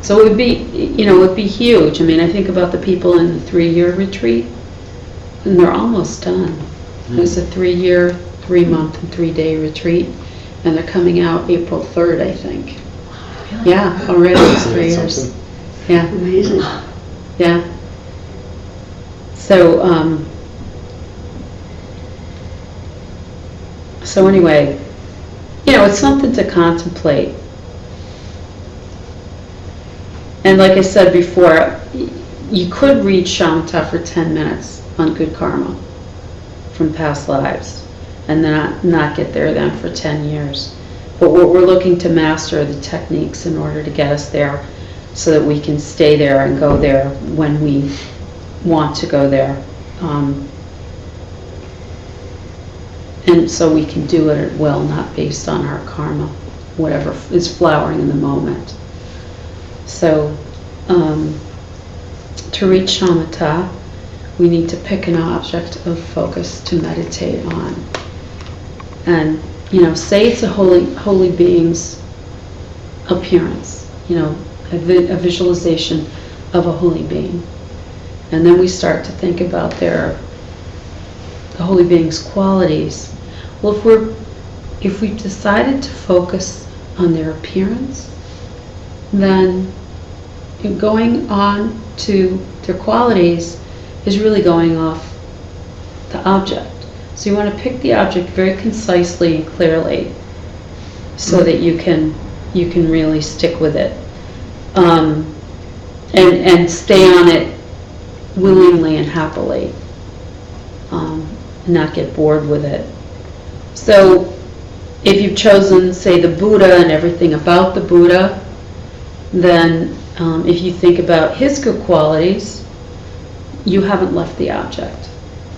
So it would be, you know, it would be huge. I mean, I think about the people in the 3-year retreat, and they're almost done. It's a 3-year, 3-month, and 3-day retreat, and they're coming out April 3rd, I think. Yeah, already it's 3 years. Yeah. Amazing. Yeah. So, so anyway, you know, it's something to contemplate. And like I said before, you could read shamatha for 10 minutes on good karma from past lives and then not get there then for 10 years. But we're looking to master the techniques in order to get us there so that we can stay there and go there when we want to go there. And so we can do it at will, not based on our karma, whatever is flowering in the moment. So, to reach shamatha, we need to pick an object of focus to meditate on. And, you know, say it's a holy being's appearance, you know, a visualization of a holy being. And then we start to think about the holy being's qualities. Well, if we've decided to focus on their appearance, then going on to their qualities is really going off the object. So you want to pick the object very concisely and clearly so that you can really stick with it. And stay on it willingly and happily. Not get bored with it. So if you've chosen, say, the Buddha and everything about the Buddha, then if you think about his good qualities, you haven't left the object.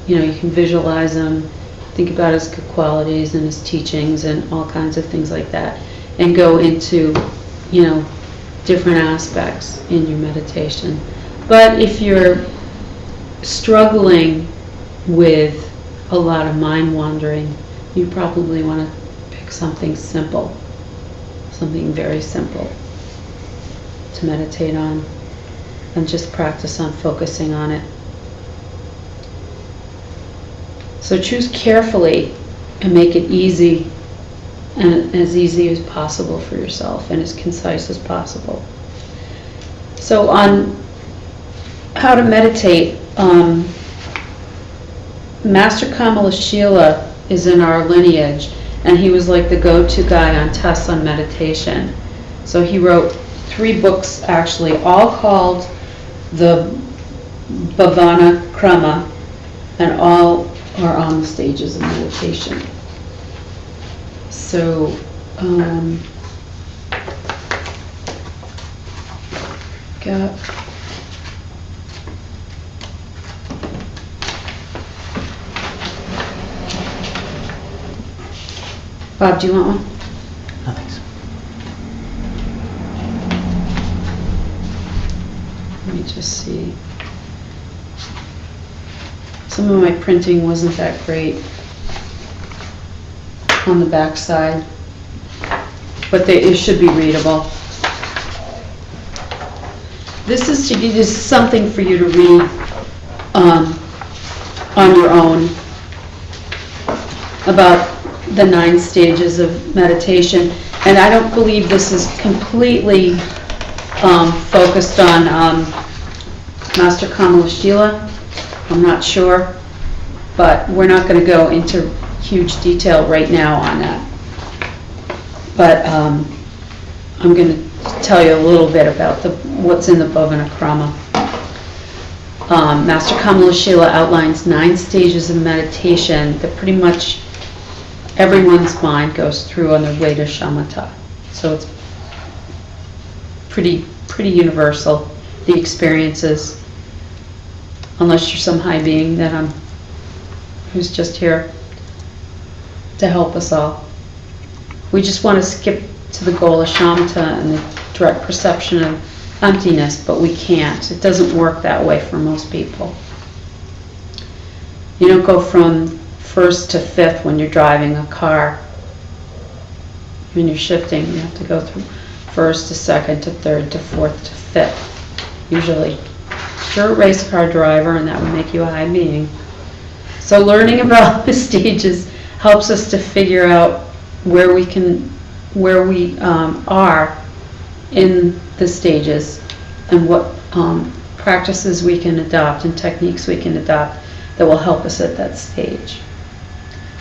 You know, you can visualize him, think about his good qualities and his teachings and all kinds of things like that, and go into, you know, different aspects in your meditation. But if you're struggling with a lot of mind wandering, you probably want to pick something simple, something very simple to meditate on, and just practice on focusing on it. So choose carefully and make it easy, and as easy as possible for yourself and as concise as possible. So on how to meditate, Master Kamalashila is in our lineage, and he was like the go-to guy on tests on meditation. So he wrote 3 books actually, all called the Bhavana Krama, and all are on the stages of meditation. So, Bob, do you want one? No, thanks. Let me just see. Some of my printing wasn't that great on the back side, but it should be readable. This is to give you something for you to read on your own about the 9 stages of meditation. And I don't believe this is completely focused on Master Kamalashila. I'm not sure, but we're not going to go into huge detail right now on that. But I'm going to tell you a little bit about what's in the Bhavanakrama. Master Kamala Shila outlines 9 stages of meditation that pretty much everyone's mind goes through on their way to shamatha. So it's pretty universal, the experiences, unless you're some high being that who's just here to help us all. We just want to skip to the goal of shamatha and the direct perception of emptiness, but we can't. It doesn't work that way for most people. You don't go from 1st to 5th when you're driving a car. When you're shifting, you have to go through 1st to 2nd to 3rd to 4th to 5th. Usually, if you're a race car driver, and that would make you a high being. So learning about the stages helps us to figure out where we are in the stages and what practices we can adopt and techniques we can adopt that will help us at that stage.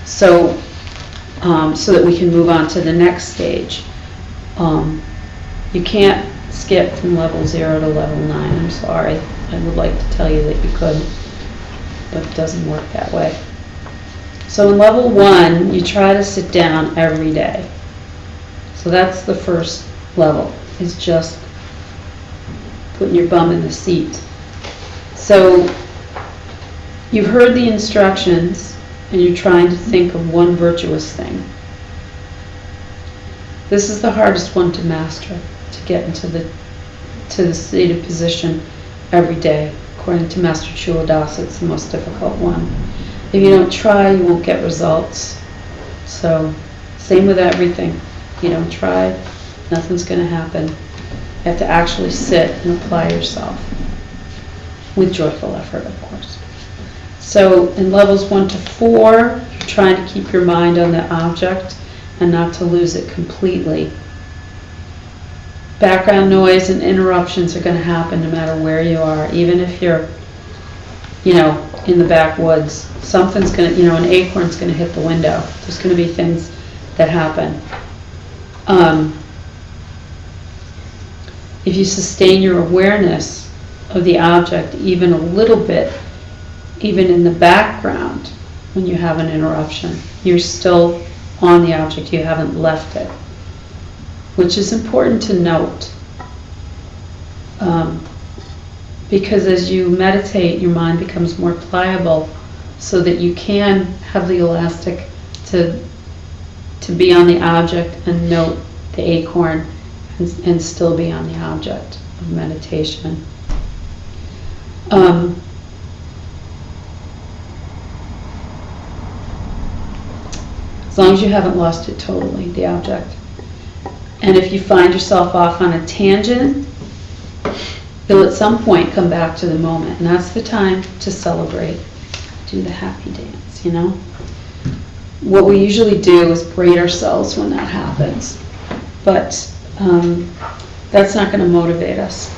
So that we can move on to the next stage. You can't skip from level 0 to level 9. I'm sorry. I would like to tell you that you could, but it doesn't work that way. So in level 1, you try to sit down every day. So that's the first level, is just putting your bum in the seat. So you've heard the instructions and you're trying to think of one virtuous thing. This is the hardest one to master, to get into the seated position every day. According to Master Chuladasa, it's the most difficult one. If you don't try, you won't get results. So, same with everything. If you don't try, nothing's going to happen. You have to actually sit and apply yourself. With joyful effort, of course. So, in levels 1 to 4, you're trying to keep your mind on the object and not to lose it completely. Background noise and interruptions are going to happen no matter where you are. Even if you're, in the backwoods, something's going to, an acorn's going to hit the window. There's going to be things that happen. If you sustain your awareness of the object even a little bit, even in the background, when you have an interruption, you're still on the object, you haven't left it, which is important to note. Because as you meditate, your mind becomes more pliable so that you can have the elastic to be on the object and note the acorn and still be on the object of meditation. As long as you haven't lost it totally, the object. And if you find yourself off on a tangent, you'll at some point come back to the moment. And that's the time to celebrate. Do the happy dance, What we usually do is berate ourselves when that happens. But that's not going to motivate us,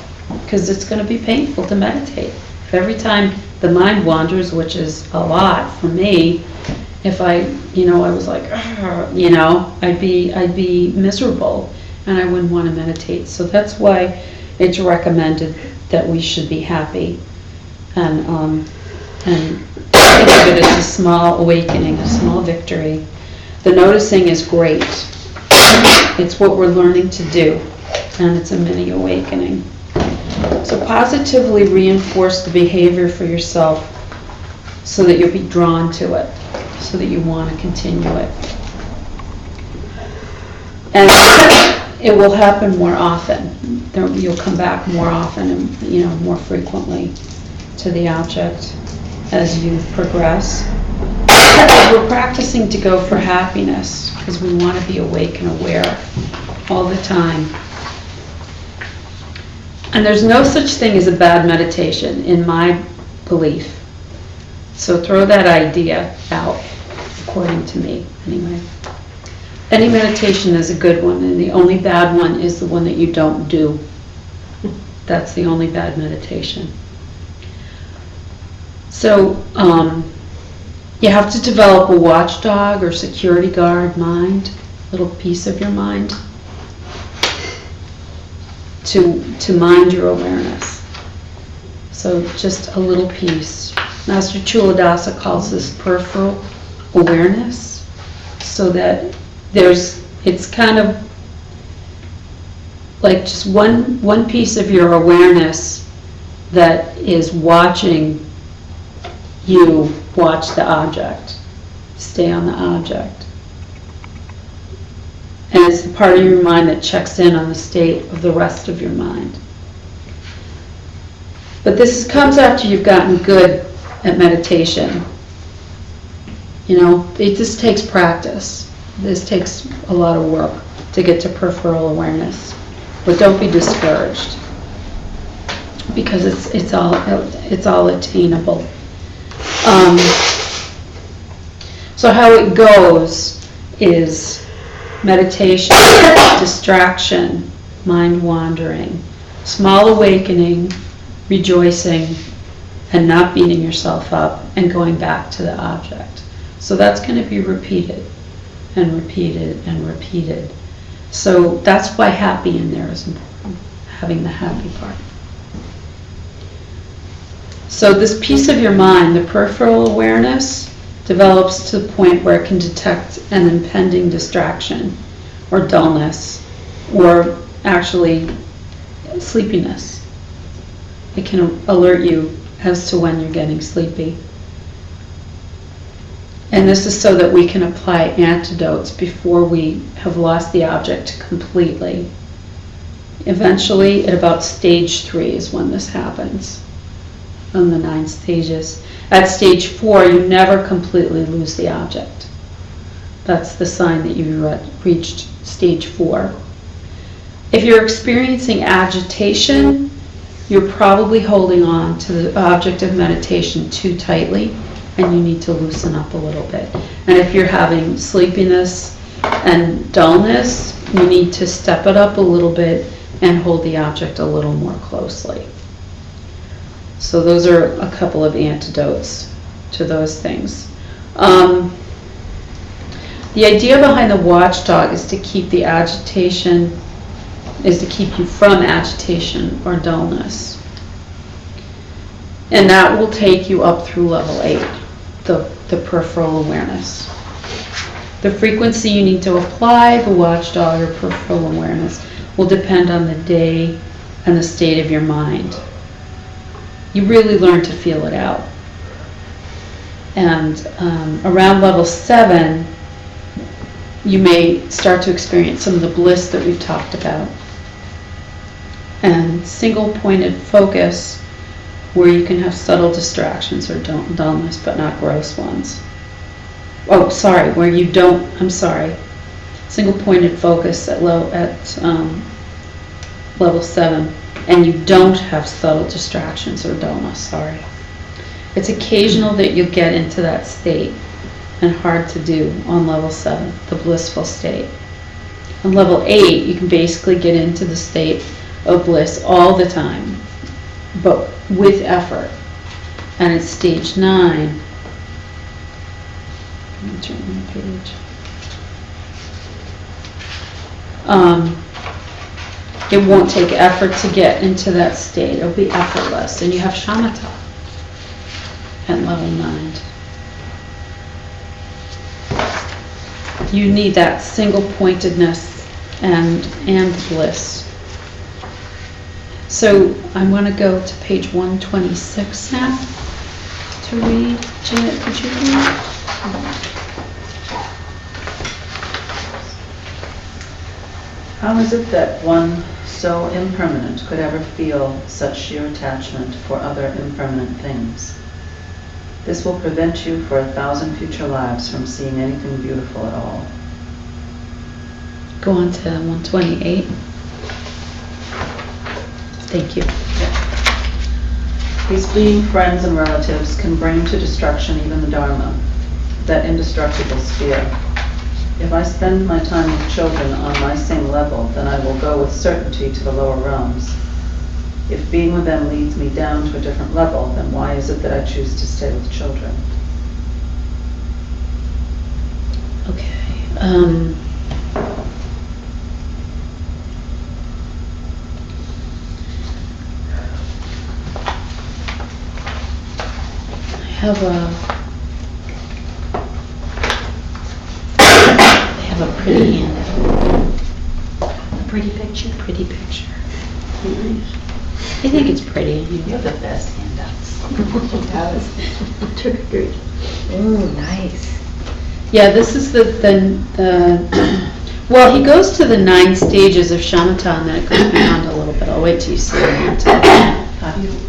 because it's going to be painful to meditate. If every time the mind wanders, which is a lot for me, if I was like, I'd be miserable and I wouldn't want to meditate. So that's why it's recommended that we should be happy and think of it as a small awakening, a small victory. The noticing is great. It's what we're learning to do, and it's a mini awakening. So positively reinforce the behavior for yourself so that you'll be drawn to it, so that you want to continue it. And it will happen more often. You'll come back more often and more frequently to the object as you progress. We're practicing to go for happiness because we want to be awake and aware all the time. And there's no such thing as a bad meditation in my belief. So throw that idea out, according to me, anyway. Any meditation is a good one, and the only bad one is the one that you don't do. That's the only bad meditation. So you have to develop a watchdog or security guard mind. little piece of your mind to mind your awareness. So just a little piece. Master Chuladasa calls this peripheral awareness, so that it's kind of like just one piece of your awareness that is watching you watch the object, stay on the object. And it's the part of your mind that checks in on the state of the rest of your mind. But this comes after you've gotten good at meditation. You know, it just takes practice. This takes a lot of work to get to peripheral awareness. But don't be discouraged, because it's all attainable. So how it goes is meditation, distraction, mind wandering, small awakening, rejoicing, and not beating yourself up, and going back to the object. So that's going to be repeated and repeated and repeated. So that's why happy in there is important, having the happy part. So this piece of your mind, the peripheral awareness, develops to the point where it can detect an impending distraction or dullness, or actually sleepiness. It can alert you as to when you're getting sleepy. And this is so that we can apply antidotes before we have lost the object completely. Eventually, at about stage 3 is when this happens, on the 9 stages. At stage 4, you never completely lose the object. That's the sign that you reached stage 4. If you're experiencing agitation, you're probably holding on to the object of meditation too tightly, and you need to loosen up a little bit. And if you're having sleepiness and dullness, you need to step it up a little bit and hold the object a little more closely. So those are a couple of antidotes to those things. The idea behind the watchdog is to keep the agitation, is to keep you from agitation or dullness. And that will take you up through level 8, the peripheral awareness. The frequency you need to apply the watchdog or peripheral awareness will depend on the day and the state of your mind. You really learn to feel it out. And around level 7, you may start to experience some of the bliss that we've talked about. And single-pointed focus, where you can have subtle distractions or dullness, but not gross ones. Oh, sorry, where you don't, I'm sorry. Single-pointed focus at level 7, and you don't have subtle distractions or dullness, sorry. It's occasional that you get into that state, and hard to do on level 7, the blissful state. On level 8, you can basically get into the state of bliss all the time, but with effort. And at stage 9, let me turn the page. It won't take effort to get into that state. It'll be effortless. And you have shamatha at level 9. You need that single-pointedness and bliss. So I'm going to go to page 126 now to read. Janet, could you read? How is it that one so impermanent could ever feel such sheer attachment for other impermanent things? This will prevent you for 1,000 future lives from seeing anything beautiful at all. Go on to 128. Thank you. These fleeting friends and relatives can bring to destruction even the Dharma, that indestructible sphere. If I spend my time with children on my same level, then I will go with certainty to the lower realms. If being with them leads me down to a different level, then why is it that I choose to stay with children? Okay. have a pretty handout. A pretty picture. Pretty picture. Nice. I think it's pretty. You have the best handouts. She does. Trick or treat. Ooh, nice. Yeah, this is the well, he goes to the 9 stages of shamatha, and then it goes beyond a little bit. I'll wait till you see it.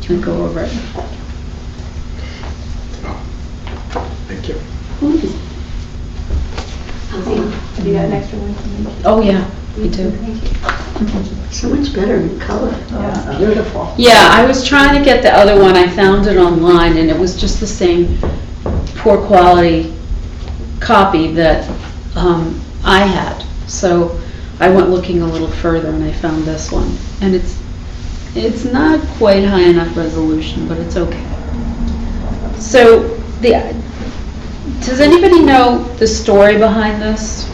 And go over it. Thank you. Have you got an extra one for me? Oh, yeah, we do. Thank you. So much better in color. Yeah, beautiful. Yeah, I was trying to get the other one. I found it online, and it was just the same poor quality copy that I had. So I went looking a little further, and I found this one. And it's not quite high enough resolution, but it's okay. So does anybody know the story behind this?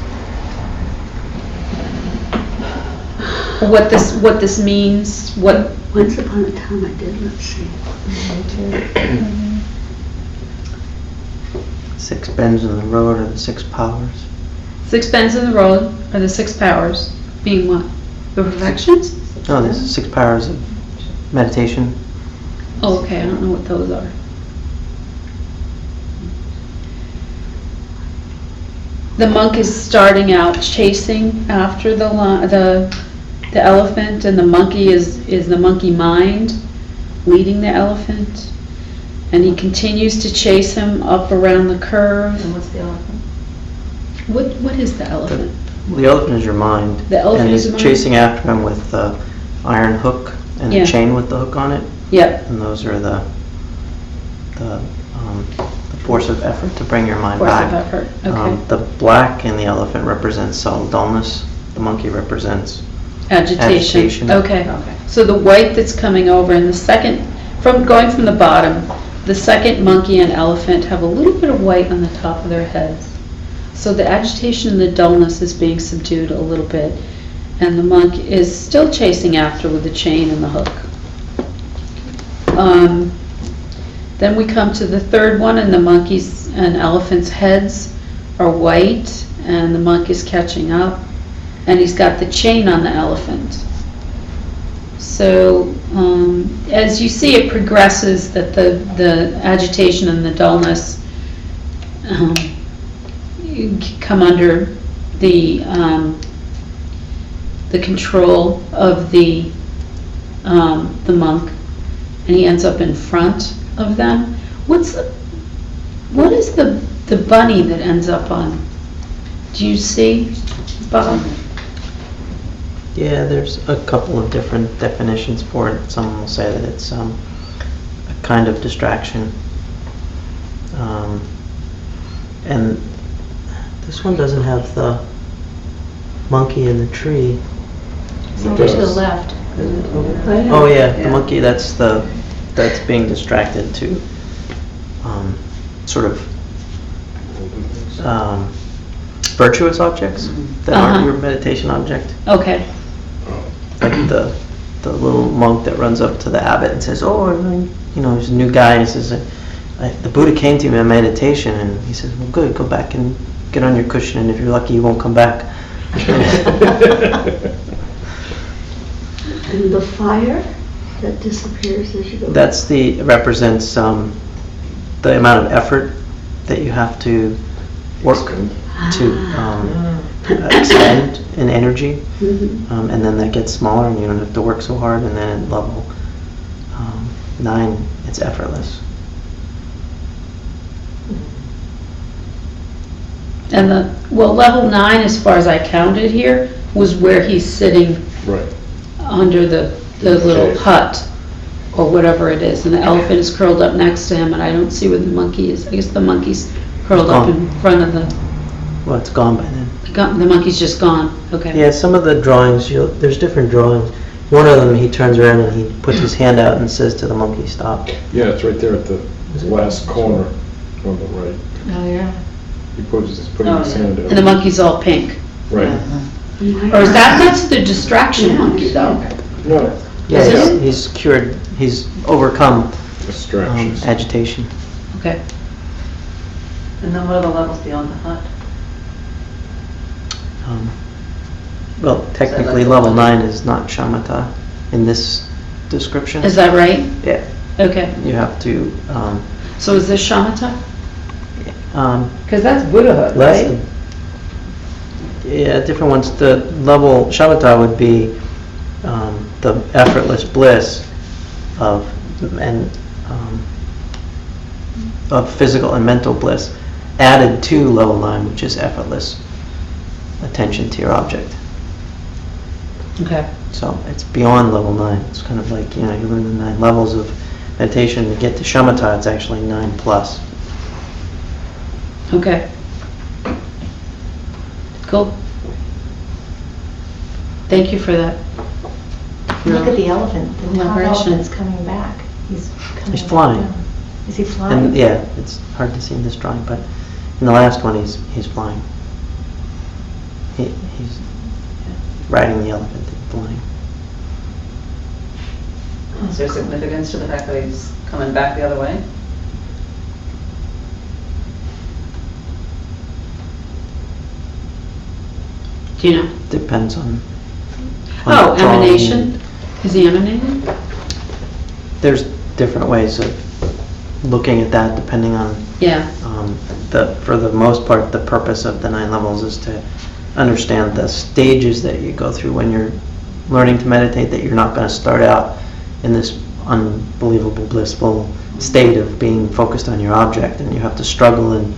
What this means? Once upon a time I did, let's see. 6 bends in the road are the 6 powers. 6 bends in the road are the 6 powers, being what? The perfections? No, there's 6 powers of meditation. Oh, okay, I don't know what those are. The monk is starting out chasing after the elephant, and the monkey is the monkey mind leading the elephant, and he continues to chase him up around the curve. And what's the elephant? What is the elephant? The elephant is your mind. The elephant and is he's your mind? chasing after him with the iron hook and Yeah. the chain with the hook on it. Yep. And those are the force of effort to bring your mind Force back. of effort. Okay. The black in the elephant represents subtle dullness. The monkey represents Agitation. Okay. Okay. So the white that's coming over in the second, going from the bottom, the second monkey and elephant have a little bit of white on the top of their heads. So the agitation and the dullness is being subdued a little bit, and the monk is still chasing after with the chain and the hook. Then we come to the third one, and the monkey's and elephant's heads are white, and the monk is catching up, and he's got the chain on the elephant. So as you see, it progresses that the agitation and the dullness come under the control of the monk, and he ends up in front of them. What is the bunny that ends up on? Do you see, Bob? Yeah, there's a couple of different definitions for it. Some will say that it's a kind of distraction. And this one doesn't have the monkey in the tree. It's over to the left. Oh yeah, the monkey, that's being distracted to sort of virtuous objects that aren't your meditation object. Okay. Like the little monk that runs up to the abbot and says, "Oh, he's a new guy," and he says, "The Buddha came to me in meditation," and he says, "Well, good, go back and get on your cushion, and if you're lucky, you won't come back." And the fire that disappears as you go. Represents the amount of effort that you have to work to expend in energy, and then that gets smaller, and you don't have to work so hard. And then at level 9, it's effortless. And level 9, as far as I counted here, was where he's sitting Right. under the little hut or whatever it is, and the elephant is curled up next to him, and I don't see where the monkey is. I guess the monkey's curled up in front of the. Well, it's gone by then. The monkey's just gone. Okay. Yeah, some of the drawings, there's different drawings. One of them, he turns around and he puts his hand out and says to the monkey, "Stop." Yeah, it's right there at the last corner on the right. Oh, yeah. He's putting his hand out. And the monkey's all pink. Right. Or is that's the distraction monkey though? No, Yeah, Is it? he's cured. He's overcome distractions. agitation. Okay. And then what are the levels beyond the hut? Well, technically, level 9 is not shamatha in this description. Is that right? Yeah. Okay. You have to, So is this shamatha? um, Because that's Buddhahood, less right? than, yeah, different ones. The level shamatha would be the effortless bliss of of physical and mental bliss added to level 9, which is effortless attention to your object. Okay. So it's beyond level 9. It's kind of like, you learn the 9 levels of meditation. To get to shamatha, it's actually 9 plus. Okay. Cool. Thank you for that. Look at the elephant. The top Elaboration. elephant's coming back. He's coming He's flying. down. Is he flying? And yeah, it's hard to see in this drawing, but in the last one, he's flying. He's riding the elephant and flying. Is there significance to the fact that he's coming back the other way? Do you know? Depends on Oh, the drawing. emanation? Is he emanating? There's different ways of looking at that depending on Yeah. for the most part, the purpose of the 9 levels is to understand the stages that you go through when you're learning to meditate, that you're not going to start out in this unbelievable blissful state of being focused on your object, and you have to struggle, and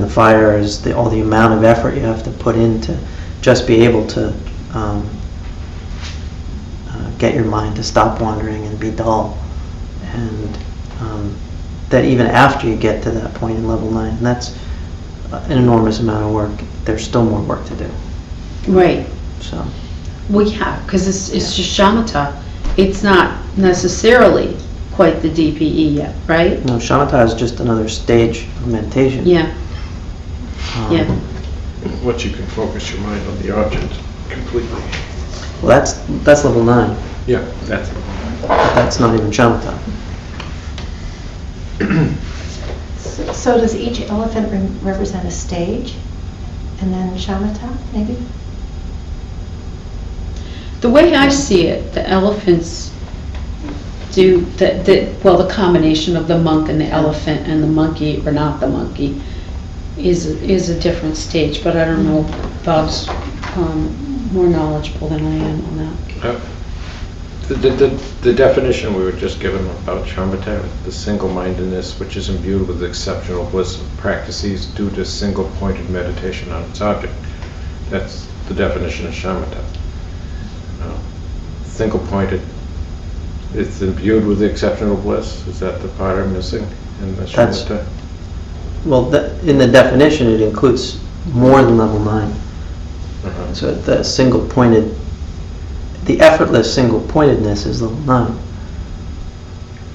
the fire is all the amount of effort you have to put in to just be able to get your mind to stop wandering and be dull, and that even after you get to that point in level 9, and that's an enormous amount of work, there's still more work to do. Right. So Well, yeah, because it's just shamatha. It's not necessarily quite the DPE yet, right? no, shamatha is just another stage of meditation. Yeah. Yeah. Once you can focus your mind on the object completely. Well, that's level 9, Yeah, that's but that's not even shamatha. So does each elephant represent a stage? And then shamatha, maybe? The way I see it, the elephants do the combination of the monk and the elephant and the monkey, or not the monkey, is a different stage. But I don't know. Bob's more knowledgeable than I am on that. The definition we were just given about shamatha, the single-mindedness which is imbued with exceptional bliss of practices due to single-pointed meditation on its object. That's the definition of shamatha. Single-pointed, it's imbued with exceptional bliss. Is that the part I'm missing in the That's- shamatha? Well, in the definition, it includes more than level 9. Uh-huh. So the effortless single-pointedness is level 9.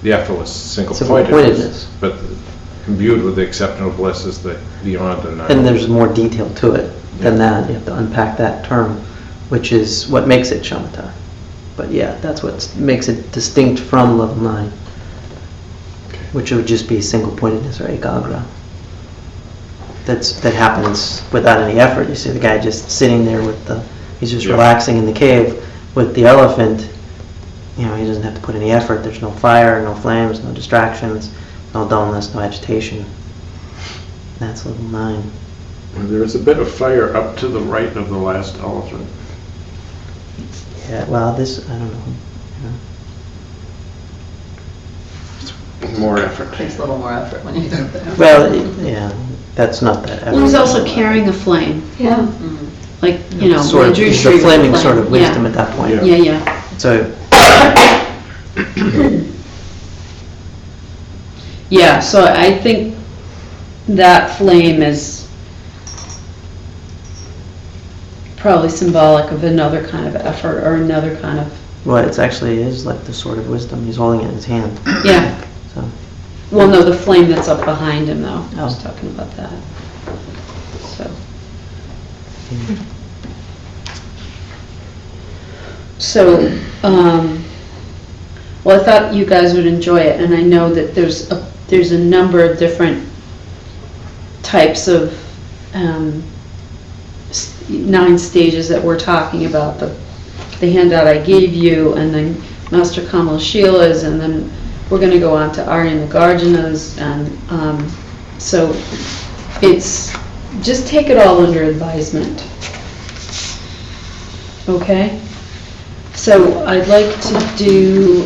The effortless Single-pointedness. single-pointedness, but imbued with the exceptional bliss is the beyond the 9. And there's more detail to it than that. You have to unpack that term, which is what makes it shamatha. But yeah, that's what makes it distinct from level 9, which would just be single-pointedness or ekagra. That happens without any effort. You see the guy just sitting there he's just relaxing in the cave. With the elephant, he doesn't have to put any effort. There's no fire, no flames, no distractions, no dullness, no agitation. That's level 9. There is a bit of fire up to the right of the last elephant. Yeah, well, I don't know. More effort. Takes a little more effort when you get there. Well, yeah, that's not that effort. Well, he's also carrying a flame. Yeah. Like, Sort of, Andrew's it's tree the with a flaming flame. sort of wisdom Yeah. at that point. Yeah. Yeah. So, Yeah, so I think that flame is probably symbolic of another kind of effort or another kind of, well, it actually is like the sword of wisdom. He's holding it in his hand. yeah. So, Well, no, the flame that's up behind him, though. I was Oh. talking about that. So, well, I thought you guys would enjoy it, and I know that there's there's a number of different types of 9 stages that we're talking about. The handout I gave you, and then Master Kamal Shila's, and then we're going to go on to Arya Nagarjuna's, and so it's just take it all under advisement. Okay? So I'd like to do,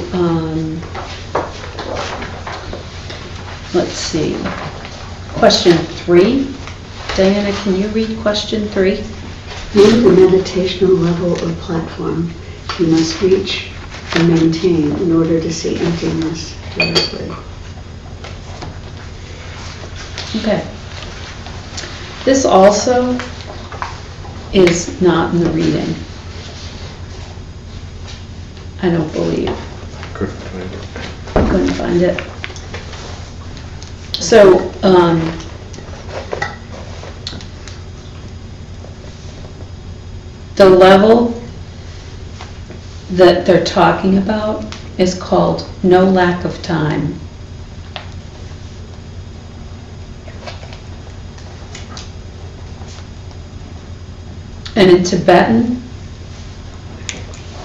let's see, question 3. Diana, can you read question 3? Name the meditational level or platform you must reach and maintain in order to see emptiness directly. Okay. This also is not in the reading. I don't believe. Couldn't find it. Couldn't find it. So, the level that they're talking about is called no lack of time. And in Tibetan,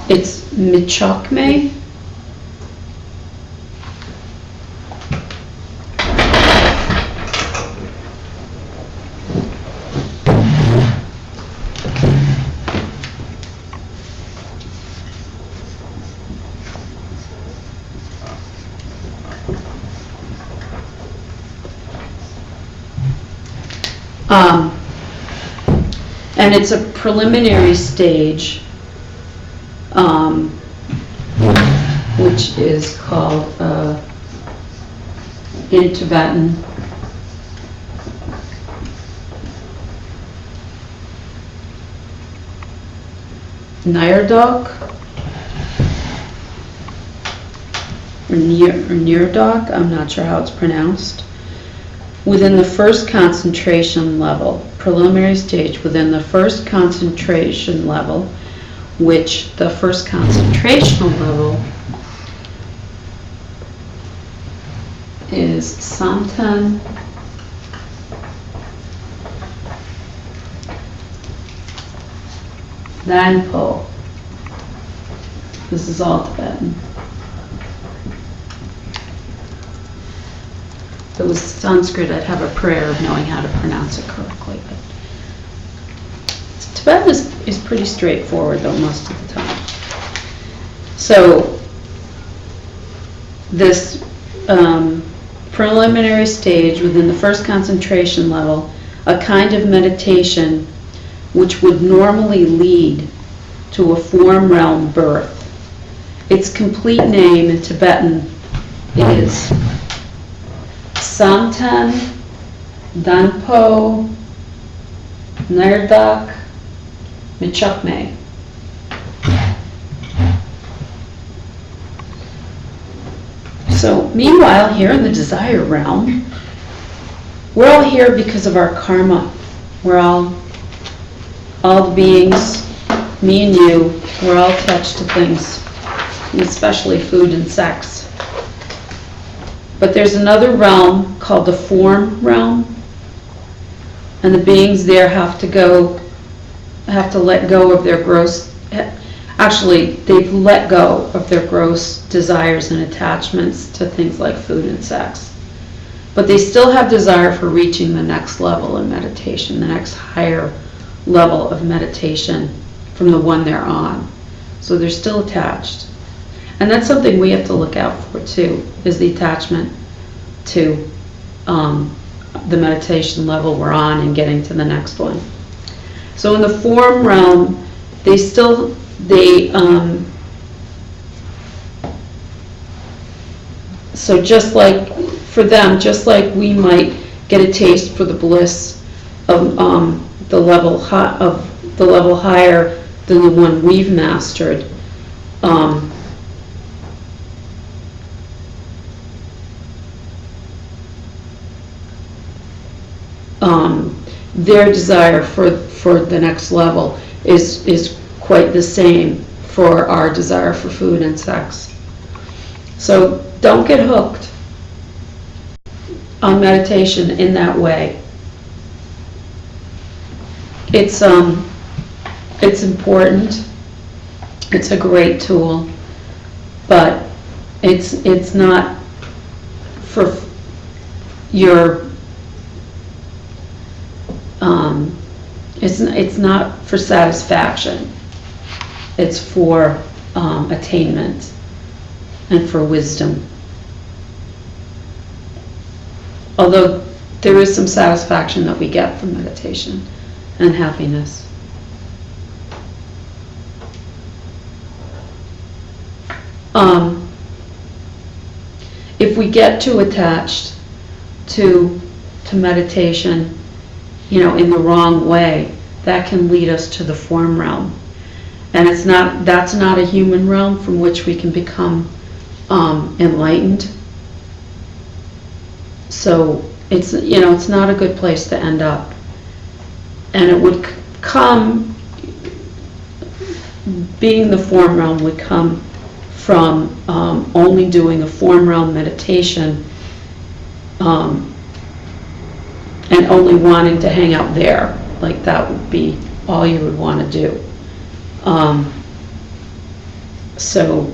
it's Michokme. And it's a preliminary stage, which is called, in Tibetan, Nirdok, or Nirdok, I'm not sure how it's pronounced. Within the first concentration level, preliminary stage within the first concentration level, which the first concentration level is Santan Danpo. This is all Tibetan. If it was Sanskrit, I'd have a prayer of knowing how to pronounce it correctly. But Tibetan is pretty straightforward, though, most of the time. So this preliminary stage within the first concentration level, a kind of meditation which would normally lead to a form realm birth. Its complete name in Tibetan is Samten Danpo Nirdok Michokme. So meanwhile, here in the desire realm, we're all here because of our karma. We're all the beings, me and you, we're all attached to things, especially food and sex. But there's another realm called the form realm, and the beings there have to let go of their gross, actually they've let go of their gross desires and attachments to things like food and sex. But they still have desire for reaching the next level in meditation, the next higher level of meditation from the one they're on. So they're still attached. And that's something we have to look out for too, is the attachment to the meditation level we're on and getting to the next one. So in the form realm, so just like for them, just like we might get a taste for the bliss of the level higher than the one we've mastered, their desire for the next level is quite the same for our desire for food and sex. So don't get hooked. on meditation in that way. It's important. It's a great tool, but it's not for your it's not for satisfaction. It's for attainment and for wisdom. Although there is some satisfaction that we get from meditation and happiness. If we get too attached to meditation, in the wrong way, that can lead us to the form realm. And that's not a human realm from which we can become enlightened. So it's not a good place to end up. And it would come, being the form realm would come from only doing a form realm meditation and only wanting to hang out there. Like that would be all you would want to do. So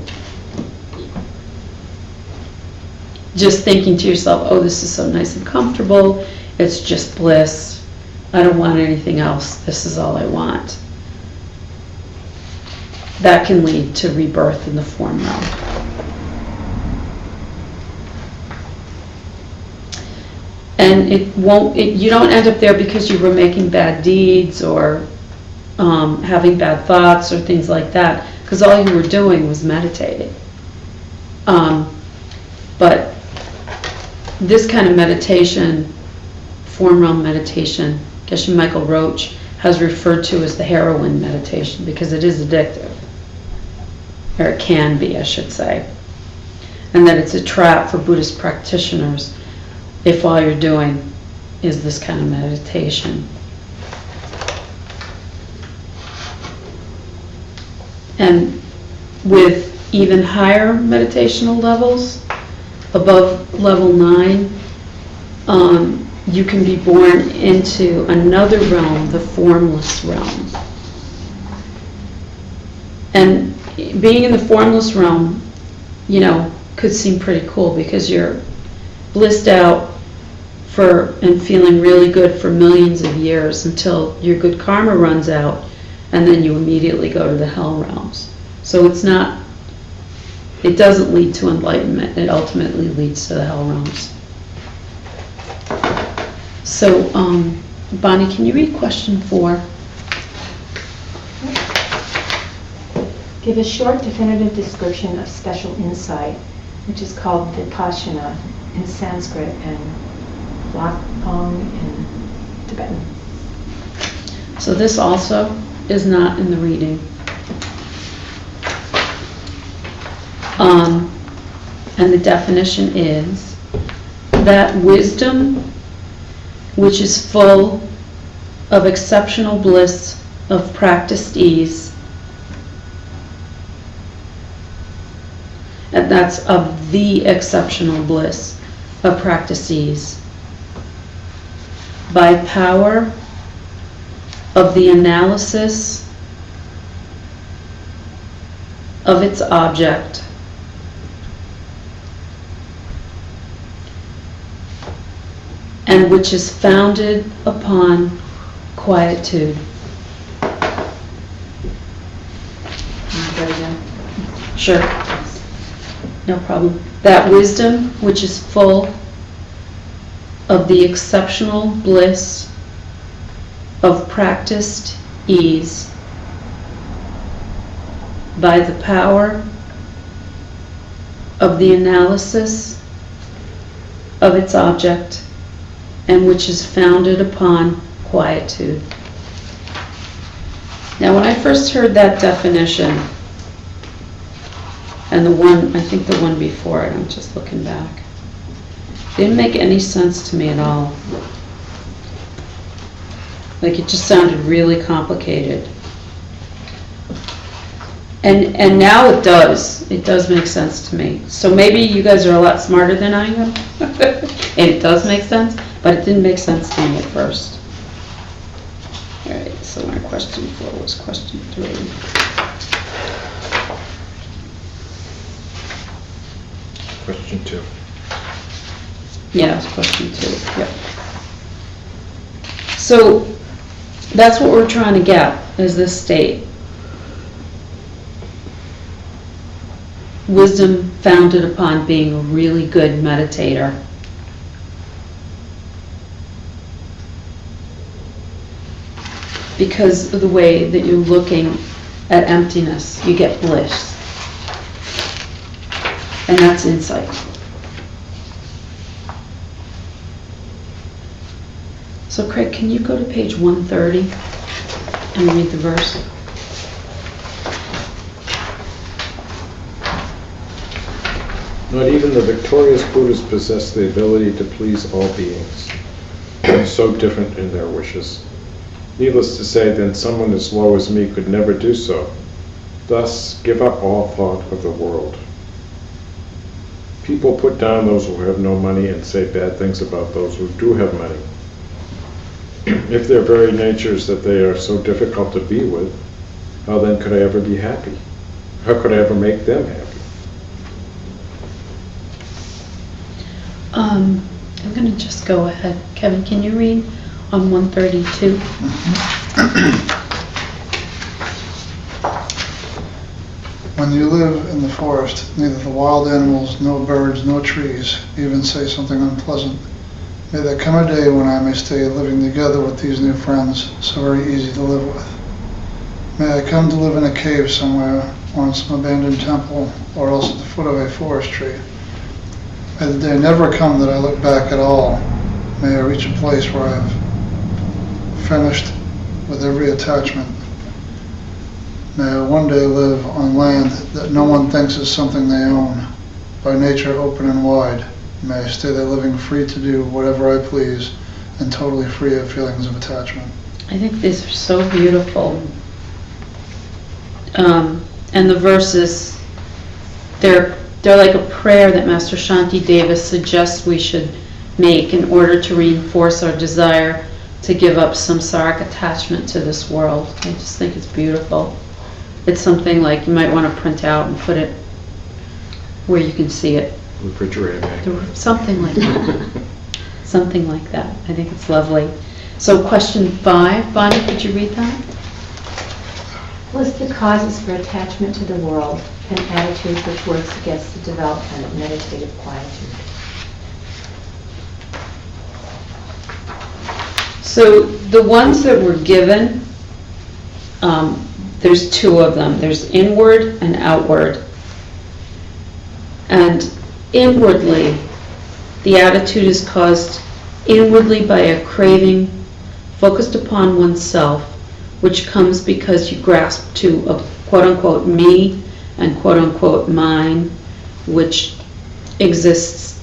just thinking to yourself, oh, this is so nice and comfortable, it's just bliss, I don't want anything else, this is all I want. That can lead to rebirth in the form realm. And you don't end up there because you were making bad deeds or having bad thoughts or things like that, because all you were doing was meditating. But this kind of meditation, form realm meditation, Geshe Michael Roach has referred to as the heroin meditation because it is addictive. Or it can be, I should say. And that it's a trap for Buddhist practitioners if all you're doing is this kind of meditation. And with even higher meditational levels, above level 9, you can be born into another realm, the formless realm. And being in the formless realm, could seem pretty cool because you're blissed out and feeling really good for millions of years until your good karma runs out, and then you immediately go to the hell realms. So it doesn't lead to enlightenment, it ultimately leads to the hell realms. So, Bonnie, can you read question 4? Give a short, definitive description of special insight, which is called Vipassana in Sanskrit and Lakpong in Tibetan. So this also is not in the reading. And the definition is that wisdom which is full of exceptional bliss of practiced ease, and that's of the exceptional bliss of practiced ease, by power of the analysis of its object, and which is founded upon quietude. Sure. No problem. That wisdom which is full of the exceptional bliss of practiced ease, by the power of the analysis of its object, and which is founded upon quietude. Now, when I first heard that definition, and I think the one before it, I'm just looking back, didn't make any sense to me at all. Like, it just sounded really complicated. And now it does make sense to me. So maybe you guys are a lot smarter than I am, and it does make sense, but it didn't make sense to me at first. All right, so our question 4 was question 3. Question 2. Yeah, it's question 2, yep. So that's what we're trying to get, is this state. Wisdom founded upon being a really good meditator. Because of the way that you're looking at emptiness, you get bliss. And that's insight. So Craig, can you go to page 130 and read the verse? Not even the victorious Buddhas possess the ability to please all beings. They are so different in their wishes. Needless to say, then someone as low as me could never do so. Thus, give up all thought of the world. People put down those who have no money and say bad things about those who do have money. If their very nature is that they are so difficult to be with, how then could I ever be happy? How could I ever make them happy? I'm going to just go ahead. Kevin, can you read on 132? When you live in the forest, neither the wild animals, no birds, no trees even say something unpleasant. May there come a day when I may stay living together with these new friends, so very easy to live with. May I come to live in a cave somewhere, or in some abandoned temple, or else at the foot of a forest tree. May the day never come that I look back at all. May I reach a place where I have finished with every attachment. May I one day live on land that no one thinks is something they own, by nature open and wide. May I stay there living free to do whatever I please and totally free of feelings of attachment. I think these are so beautiful. And the verses, they're like a prayer that Master Shanti Davis suggests we should make in order to reinforce our desire to give up samsaric attachment to this world. I just think it's beautiful. It's something like you might want to print out and put it where you can see it. Refrigerator bag. Something like that. Something like that. I think it's lovely. So question 5, Bonnie, could you read that? List the causes for attachment to the world and attitudes which works against the development of meditative quietude. So the ones that were given, there's 2 of them. There's inward and outward. And inwardly, the attitude is caused inwardly by a craving focused upon oneself, which comes because you grasp to a quote-unquote me and quote-unquote mine, which exists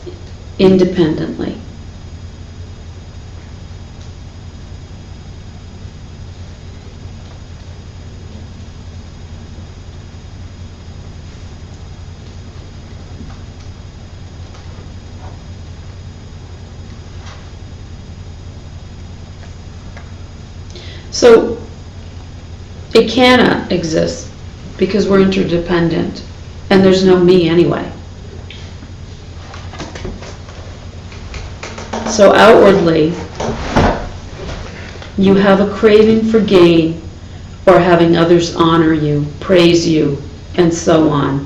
independently. So it cannot exist because we're interdependent and there's no me anyway. So outwardly, you have a craving for gain or having others honor you, praise you, and so on.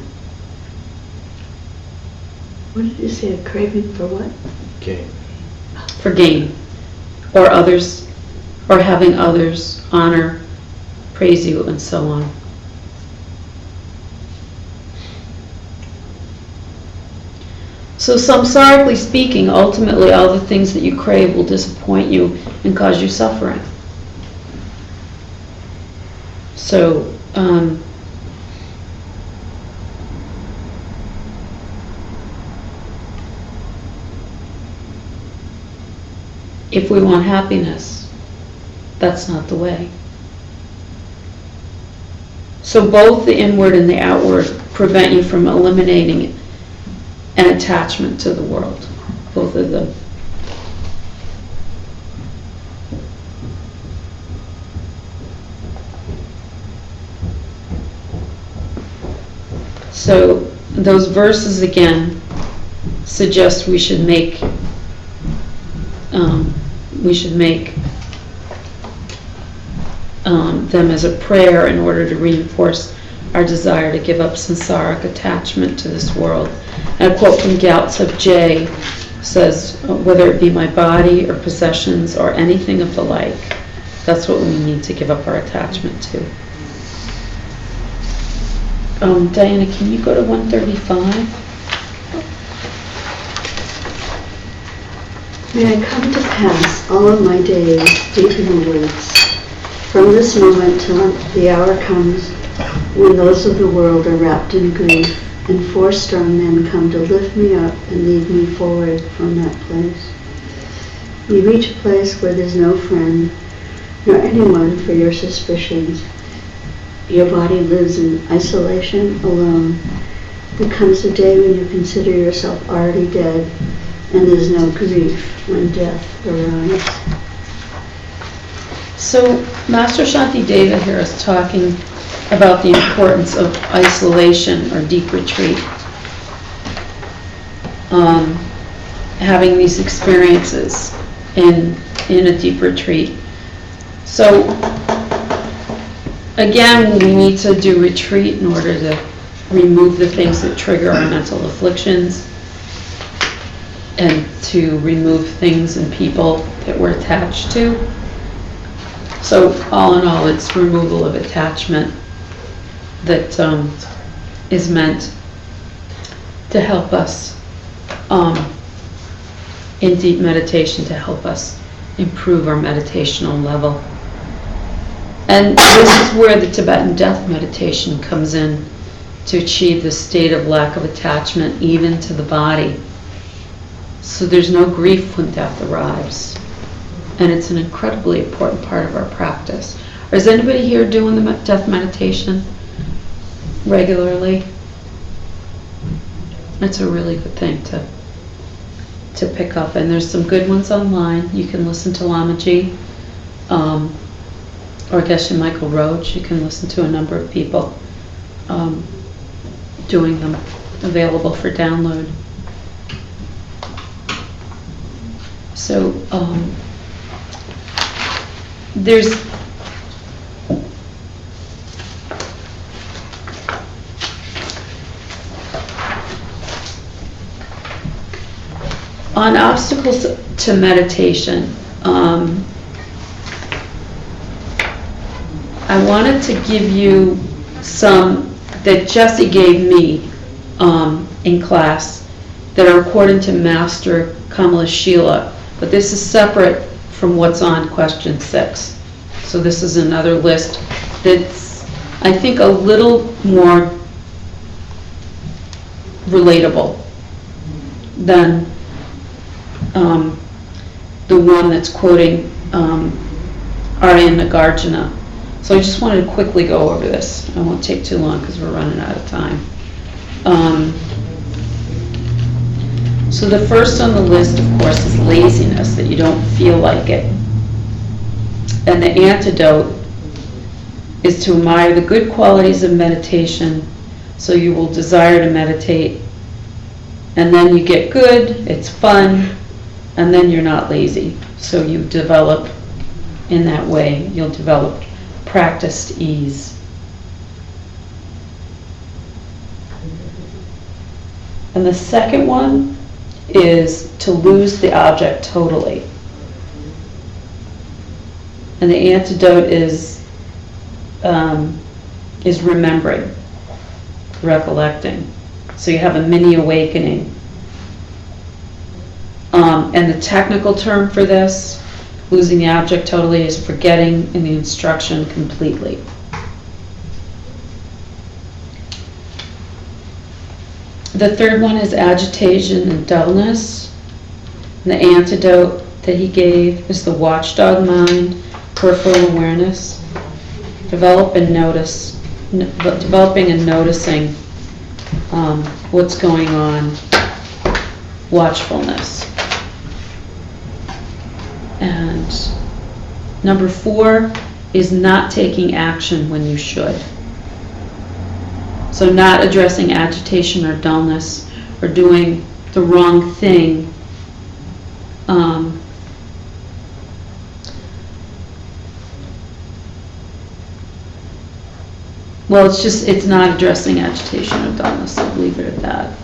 What did you say, a craving for what? Gain. For gain, or others, or having others honor, praise you, and so on. So samsarically speaking, ultimately all the things that you crave will disappoint you and cause you suffering. So, if we want happiness, that's not the way. So both the inward and the outward prevent you from eliminating an attachment to the world, both of them. So those verses again suggest we should make them as a prayer in order to reinforce our desire to give up samsaric attachment to this world. And a quote from Gyaltsab J says, whether it be my body or possessions or anything of the like, that's what we need to give up our attachment to. Diana, can you go to 135? May I come to pass all of my days deep in the woods, from this moment till the hour comes when those of the world are wrapped in grief, and 4 strong men come to lift me up and lead me forward from that place. You reach a place where there's no friend, nor anyone for your suspicions. Your body lives in isolation, alone. There comes a day when you consider yourself already dead, and there's no grief when death arrives. So Master Shantideva here is talking about the importance of isolation or deep retreat. Having these experiences in a deep retreat. So again, we need to do retreat in order to remove the things that trigger our mental afflictions and to remove things and people that we're attached to. So all in all, it's removal of attachment that is meant to help us in deep meditation, to help us improve our meditational level. And this is where the Tibetan death meditation comes in, to achieve the state of lack of attachment even to the body. So there's no grief when death arrives. And it's an incredibly important part of our practice. Is anybody here doing the death meditation regularly? It's a really good thing to pick up. And there's some good ones online. You can listen to Lamaji, or Geshe Michael Roach. You can listen to a number of people doing them, available for download. So there's on obstacles to meditation. I wanted to give you some that Jesse gave me in class that are according to Master Kamala Shila, but this is separate from what's on question 6. So this is another list that's, I think, a little more relatable than the one that's quoting Arya Nagarjuna. So I just wanted to quickly go over this. I won't take too long because we're running out of time. So the first on the list, of course, is laziness, that you don't feel like it. And the antidote is to admire the good qualities of meditation, so you will desire to meditate. And then you get good, it's fun, and then you're not lazy. So you develop, in that way, you'll develop practiced ease. And the second one is to lose the object totally. And the antidote is remembering, recollecting. So you have a mini awakening. And the technical term for this, losing the object totally, is forgetting in the instruction completely. The third one is agitation and dullness. And the antidote that he gave is the watchdog mind, peripheral awareness. Develop and notice developing and noticing what's going on, watchfulness. And number 4 is not taking action when you should. So not addressing agitation or dullness or doing the wrong thing. Well, it's not addressing agitation or dullness, I'll leave it at that.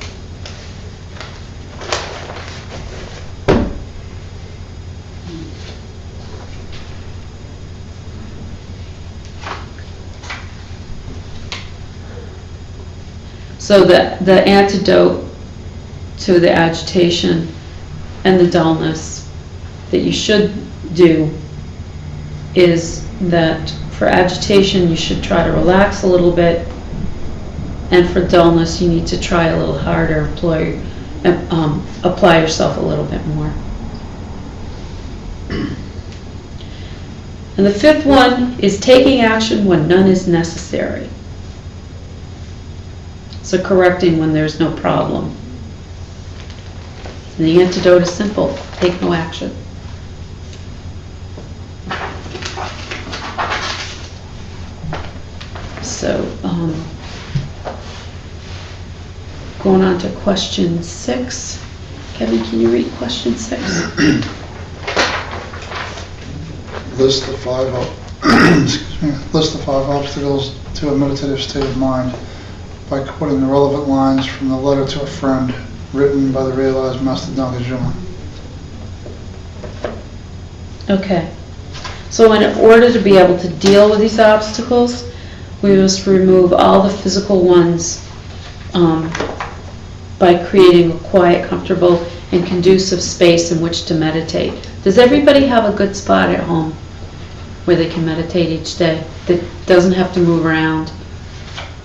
So the antidote to the agitation and the dullness that you should do is that for agitation you should try to relax a little bit, and for dullness you need to try a little harder, apply yourself a little bit more. And the 5th one is taking action when none is necessary. So correcting when there's no problem. And the antidote is simple: take no action. So, going on to question 6. Kevin, can you read question 6? List the 5 obstacles to a meditative state of mind by quoting the relevant lines from the letter to a friend written by the realized Master Nagarjuna. Okay. So in order to be able to deal with these obstacles, we must remove all the physical ones by creating a quiet, comfortable, and conducive space in which to meditate. Does everybody have a good spot at home where they can meditate each day that doesn't have to move around,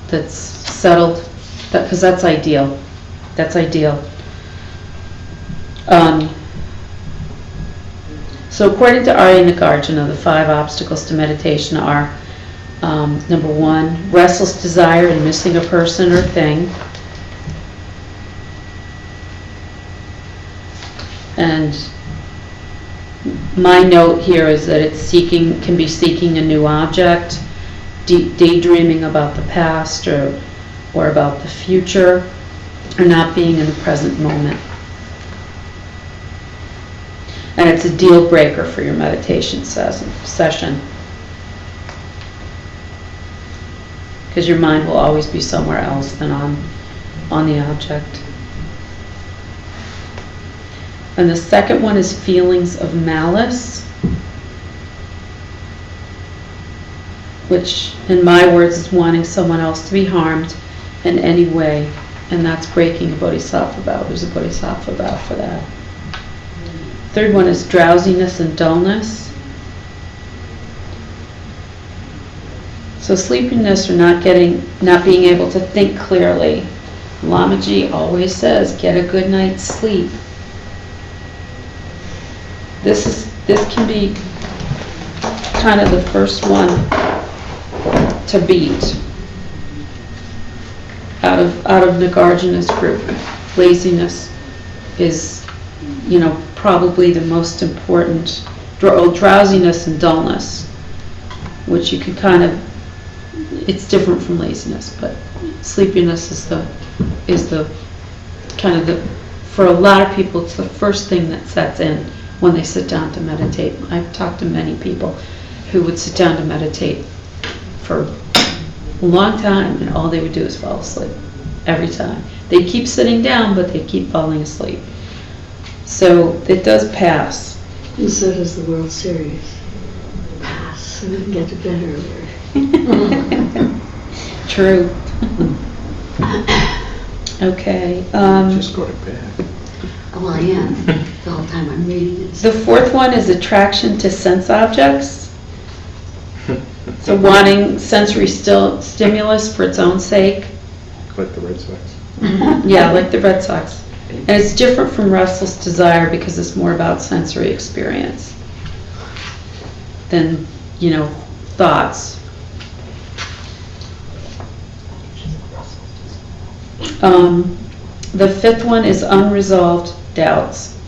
that's settled? Because that's ideal. That's ideal. So according to Arya Nagarjuna, the 5 obstacles to meditation are number 1, restless desire and missing a person or thing. And my note here is that it's can be seeking a new object, daydreaming about the past or about the future, or not being in the present moment. And it's a deal breaker for your meditation session. Because your mind will always be somewhere else than on the object. And the second one is feelings of malice, which in my words is wanting someone else to be harmed in any way, and that's breaking a bodhisattva vow. There's a bodhisattva vow for that. Third one is drowsiness and dullness. So sleepiness or not being able to think clearly. Lamaji always says, get a good night's sleep. This can be kind of the first one to beat out of Nagarjuna's group. Laziness is, probably the most important. Drowsiness and dullness, which you could kind of, it's different from laziness, but sleepiness is the kind of the, for a lot of people, it's the first thing that sets in when they sit down to meditate. I've talked to many people who would sit down to meditate for a long time, and all they would do is fall asleep every time. They keep sitting down, but they keep falling asleep. So it does pass. And so does the World Series. Pass, so we can get to bed earlier. True. Okay. Just go to bed. Well, I am. The whole time I'm reading it. The fourth one is attraction to sense objects. So wanting sensory stimulus for its own sake. Like the Red Sox. Yeah, like the Red Sox. And it's different from restless desire because it's more about sensory experience than, thoughts. The fifth one is Unresolved Doubts.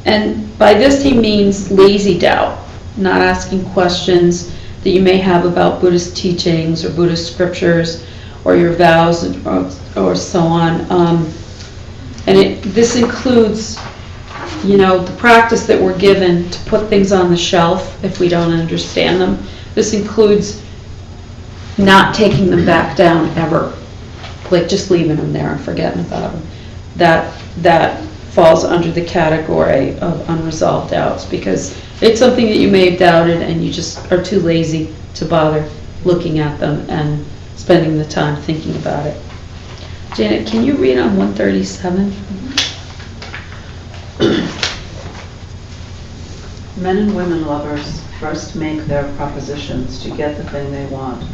And by this he means lazy doubt, not asking questions that you may have about Buddhist teachings or Buddhist scriptures or your vows or so on. And this includes, the practice that we're given to put things on the shelf if we don't understand them. This includes not taking them back down ever, like just leaving them there and forgetting about them. That falls under the category of unresolved doubts, because it's something that you may have doubted and you just are too lazy to bother looking at them and spending the time thinking about it. Janet, can you read on 137? Men and women lovers first make their propositions to get the thing they want,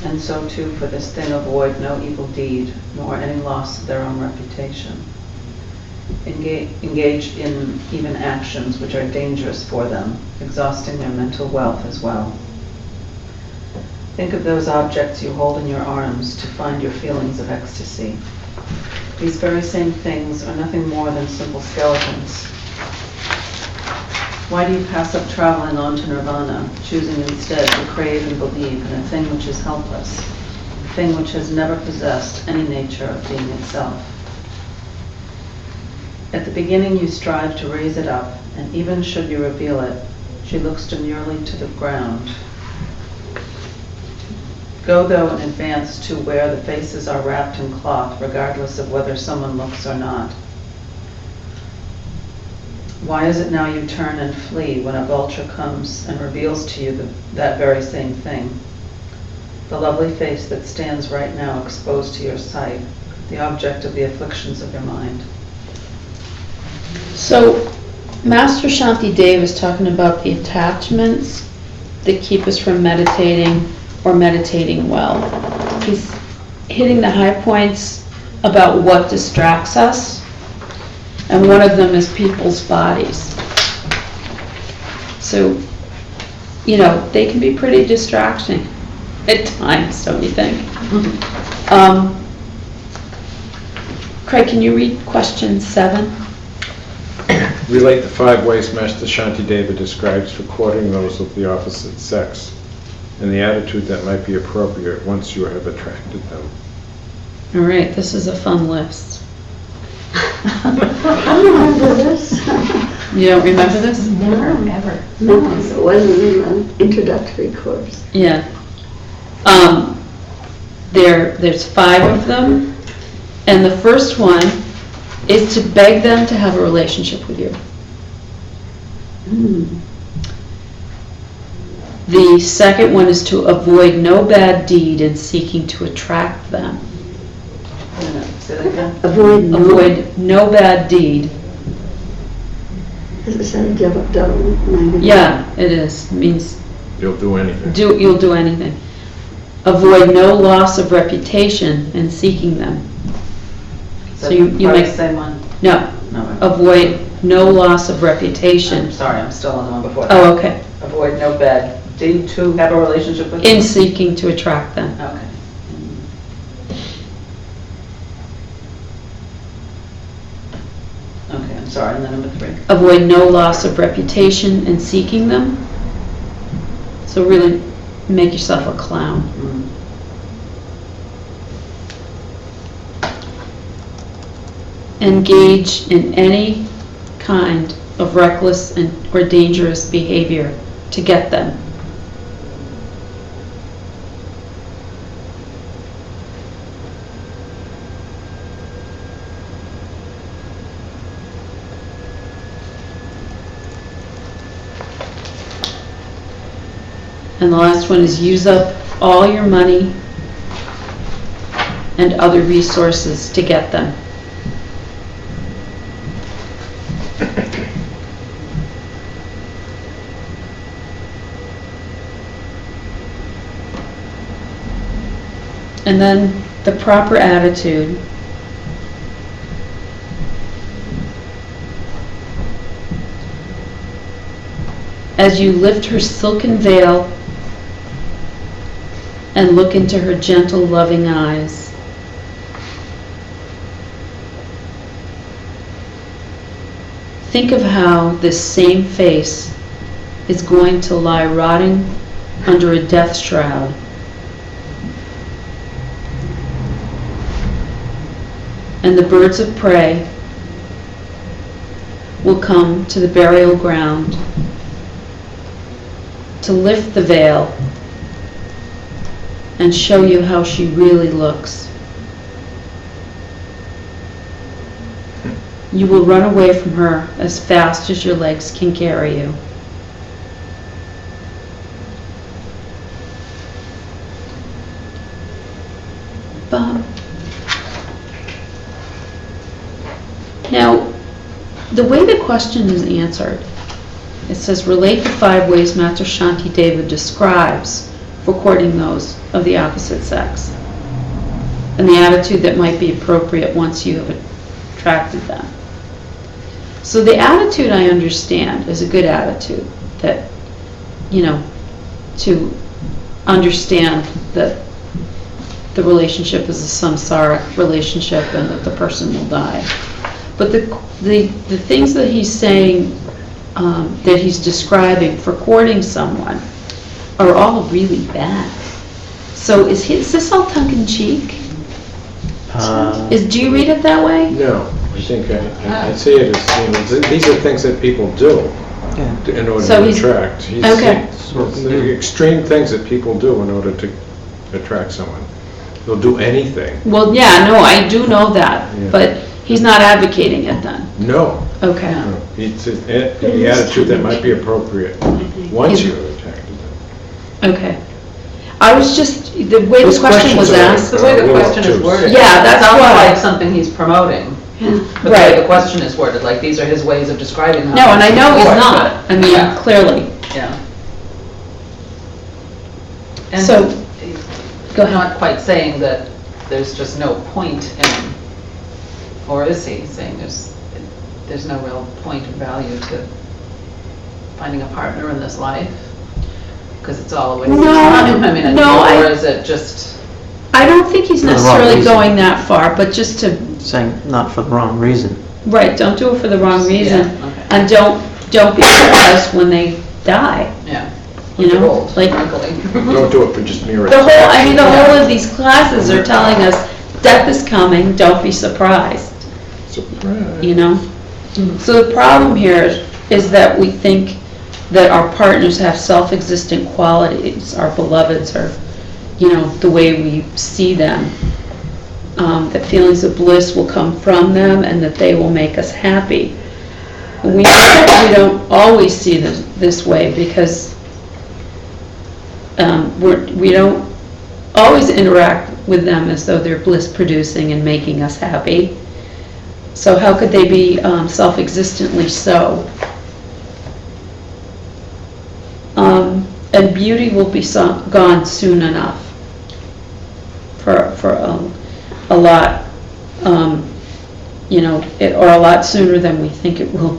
and so too for this thing avoid no evil deed, nor any loss of their own reputation. Engage in even actions which are dangerous for them, exhausting their mental wealth as well. Think of those objects you hold in your arms to find your feelings of ecstasy. These very same things are nothing more than simple skeletons. Why do you pass up traveling on to nirvana, choosing instead to crave and believe in a thing which is helpless, a thing which has never possessed any nature of being itself? At the beginning you strive to raise it up, and even should you reveal it, she looks demurely to the ground. Go though in advance to where the faces are wrapped in cloth, regardless of whether someone looks or not. Why is it now you turn and flee when a vulture comes and reveals to you that very same thing? The lovely face that stands right now exposed to your sight, the object of the afflictions of your mind. So, Master Shantideva is talking about the attachments that keep us from meditating or meditating well. He's hitting the high points about what distracts us, and one of them is people's bodies. So, they can be pretty distracting at times, don't you think? Craig, can you read question 7? Relate the 5 ways Master Shantideva describes for courting those of the opposite sex, and the attitude that might be appropriate once you have attracted them. All right, this is a fun list. I remember this. You don't remember this? Never, ever. No, it wasn't in the introductory course. Yeah. There's 5 of them, and the first one is to beg them to have a relationship with you. The second one is to avoid no bad deed in seeking to attract them. Say that again? Avoid no bad deed. Is that a double? Yeah, it is. It means You'll do anything. you'll do anything. Avoid no loss of reputation in seeking them. So you Part of make the same one? no. No. Avoid no loss of reputation. I'm sorry, I'm still on the one before. Oh, okay. Avoid no bad deed to have a relationship with In them? seeking to attract them. Okay. Okay, I'm sorry, and then number 3. Avoid no loss of reputation in seeking them. So really make yourself a clown. Engage in any kind of reckless or dangerous behavior to get them. And the last one is use up all your money and other resources to get them. And then the proper attitude. As you lift her silken veil and look into her gentle, loving eyes, think of how this same face is going to lie rotting under a death shroud. And the birds of prey will come to the burial ground to lift the veil and show you how she really looks. You will run away from her as fast as your legs can carry you. Bob. Now, the way the question is answered, it says, relate the 5 ways Master Shanti Deva describes for courting those of the opposite sex, and the attitude that might be appropriate once you have attracted them. So the attitude, I understand, is a good attitude, that, to understand that the relationship is a samsaric relationship and that the person will die. But the things that he's saying, that he's describing for courting someone, are all really bad. So is this all tongue-in-cheek? Do you read it that way? No, I think I see it as, these are things that people do in order to attract. Okay. The extreme things that people do in order to attract someone. They'll do anything. Well, yeah, no, I do know that, Yeah. but he's not advocating it then. No. Okay. No. It's the attitude that might be appropriate once you're attracted them. Okay. I was just, the way the These question was questions are- asked. The way the Well, question is too. worded. Yeah, that's It sounds why. like something he's promoting. The way Right. the question is worded, like these are his ways of describing how. No, and I know he's Right, not. I mean, Yeah. clearly. Yeah. And So, he's go ahead. not quite saying that there's just no point in, or is he saying there's no real point or value to finding a partner in this life? Because it's all a waste of No, time? I mean, no, or is it just, I don't think he's For the wrong necessarily reason. going that far, but just to, Saying not for the wrong reason. right, don't do it for the wrong reason. Yeah, okay. And don't be surprised when they die, yeah. you know? Old, Like, wrinkly. Don't do it for just mere the attraction. whole of these classes are telling us, death is coming, don't be surprised, Surprise. you know? So the problem here is that we think that our partners have self-existent qualities, our beloveds are, the way we see them, that feelings of bliss will come from them and that they will make us happy. And we don't always see this way because we don't always interact with them as though they're bliss-producing and making us happy. So how could they be self-existently so? And beauty will be gone soon enough for a lot, or a lot sooner than we think it will.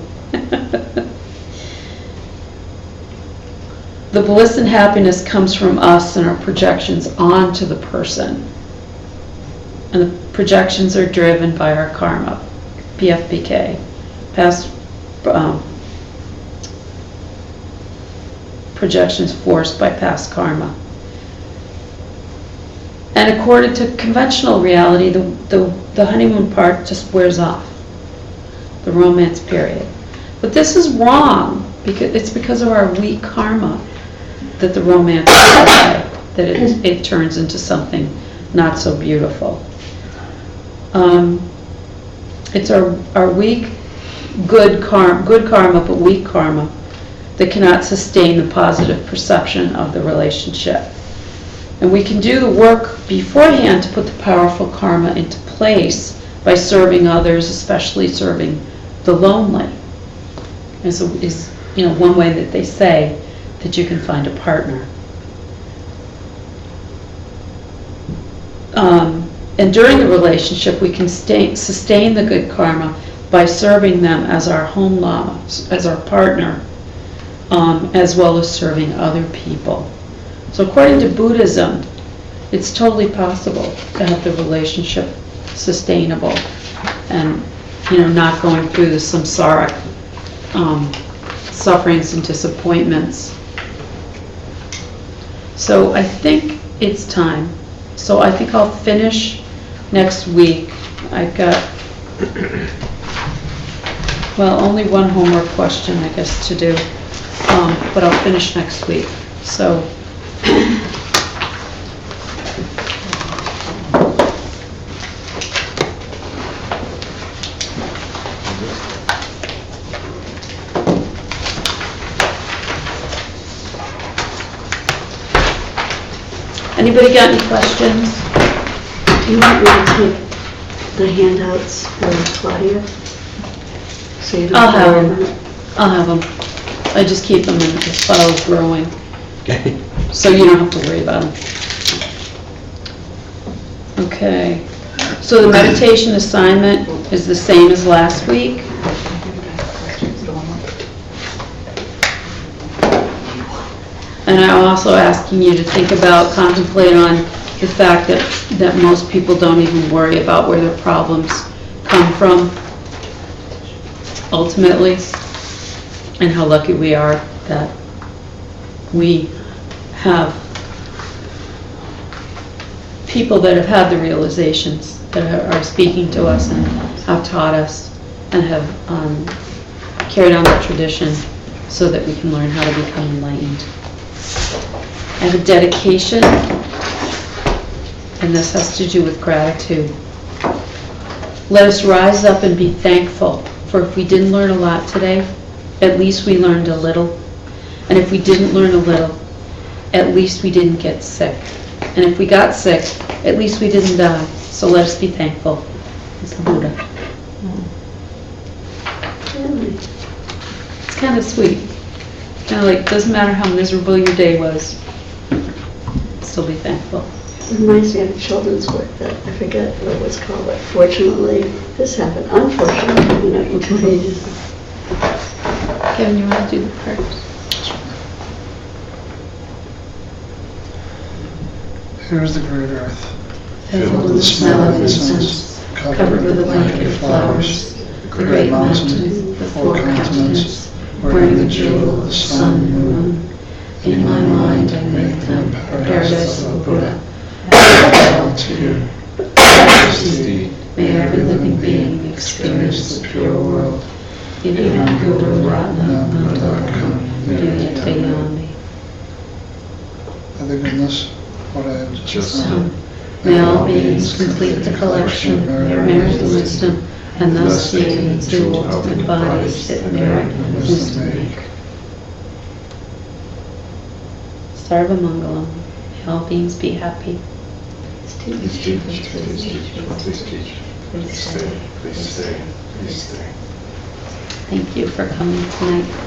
The bliss and happiness comes from us and our projections onto the person. And the projections are driven by our karma, PFPK, past projections forced by past karma. And according to conventional reality, the honeymoon part just wears off, the romance period. But this is wrong, because it's because of our weak karma that the romance that it turns into something not so beautiful. It's our weak, good karma, but weak karma that cannot sustain the positive perception of the relationship. And we can do the work beforehand to put the powerful karma into place by serving others, especially serving the lonely. Is one way that they say that you can find a partner. And during the relationship, we can sustain the good karma by serving them as our home lama, as our partner, as well as serving other people. So according to Buddhism, it's totally possible to have the relationship sustainable and not going through the samsaric sufferings and disappointments. So I think it's time. So I think I'll finish next week. I've got, well, only one homework question, I guess, to do, but I'll finish next week. So. Anybody got any questions? Do you want me to take the handouts for Claudia? So you don't I'll have worry them. about it? I'll have them. I just keep them in the files growing, Okay. so you don't have to worry about them. Okay. So the meditation assignment is the same as last week. And I'm also asking you to think about, contemplate on the fact that most people don't even worry about where their problems come from, ultimately, and how lucky we are that we have people that have had the realizations, that are speaking to us and have taught us and have carried on that tradition so that we can learn how to become enlightened. I have a dedication, and this has to do with gratitude. Let us rise up and be thankful, for if we didn't learn a lot today, at least we learned a little. And if we didn't learn a little, at least we didn't get sick. And if we got sick, at least we didn't die. So let us be thankful. It's the Buddha. Really? It's kind of sweet. Kind of like, doesn't matter how miserable your day was, still be thankful. It reminds me of a children's work that I forget what it was called, but fortunately, this happened. Unfortunately, you pages. Kevin, you want to do the part? Here is the great earth, Filled with the smell of incense, covered with a blanket of flowers, the great mountain, the four continents, wearing the jewel of the sun and moon. In my mind I make them paradise of the Buddha. All to you. Majesty, may every living being experience the pure world. Imam Guru Ratna Mandarakam Vidyatayami. Other goodness, what I have just Some, may all beings complete the collection of merit and wisdom, and thus gain the two ultimate bodies that merit and wisdom make. Sarvamangalam. May all beings be happy. Please teach, please teach, please teach. Please stay, please stay, please stay. Thank you for coming tonight.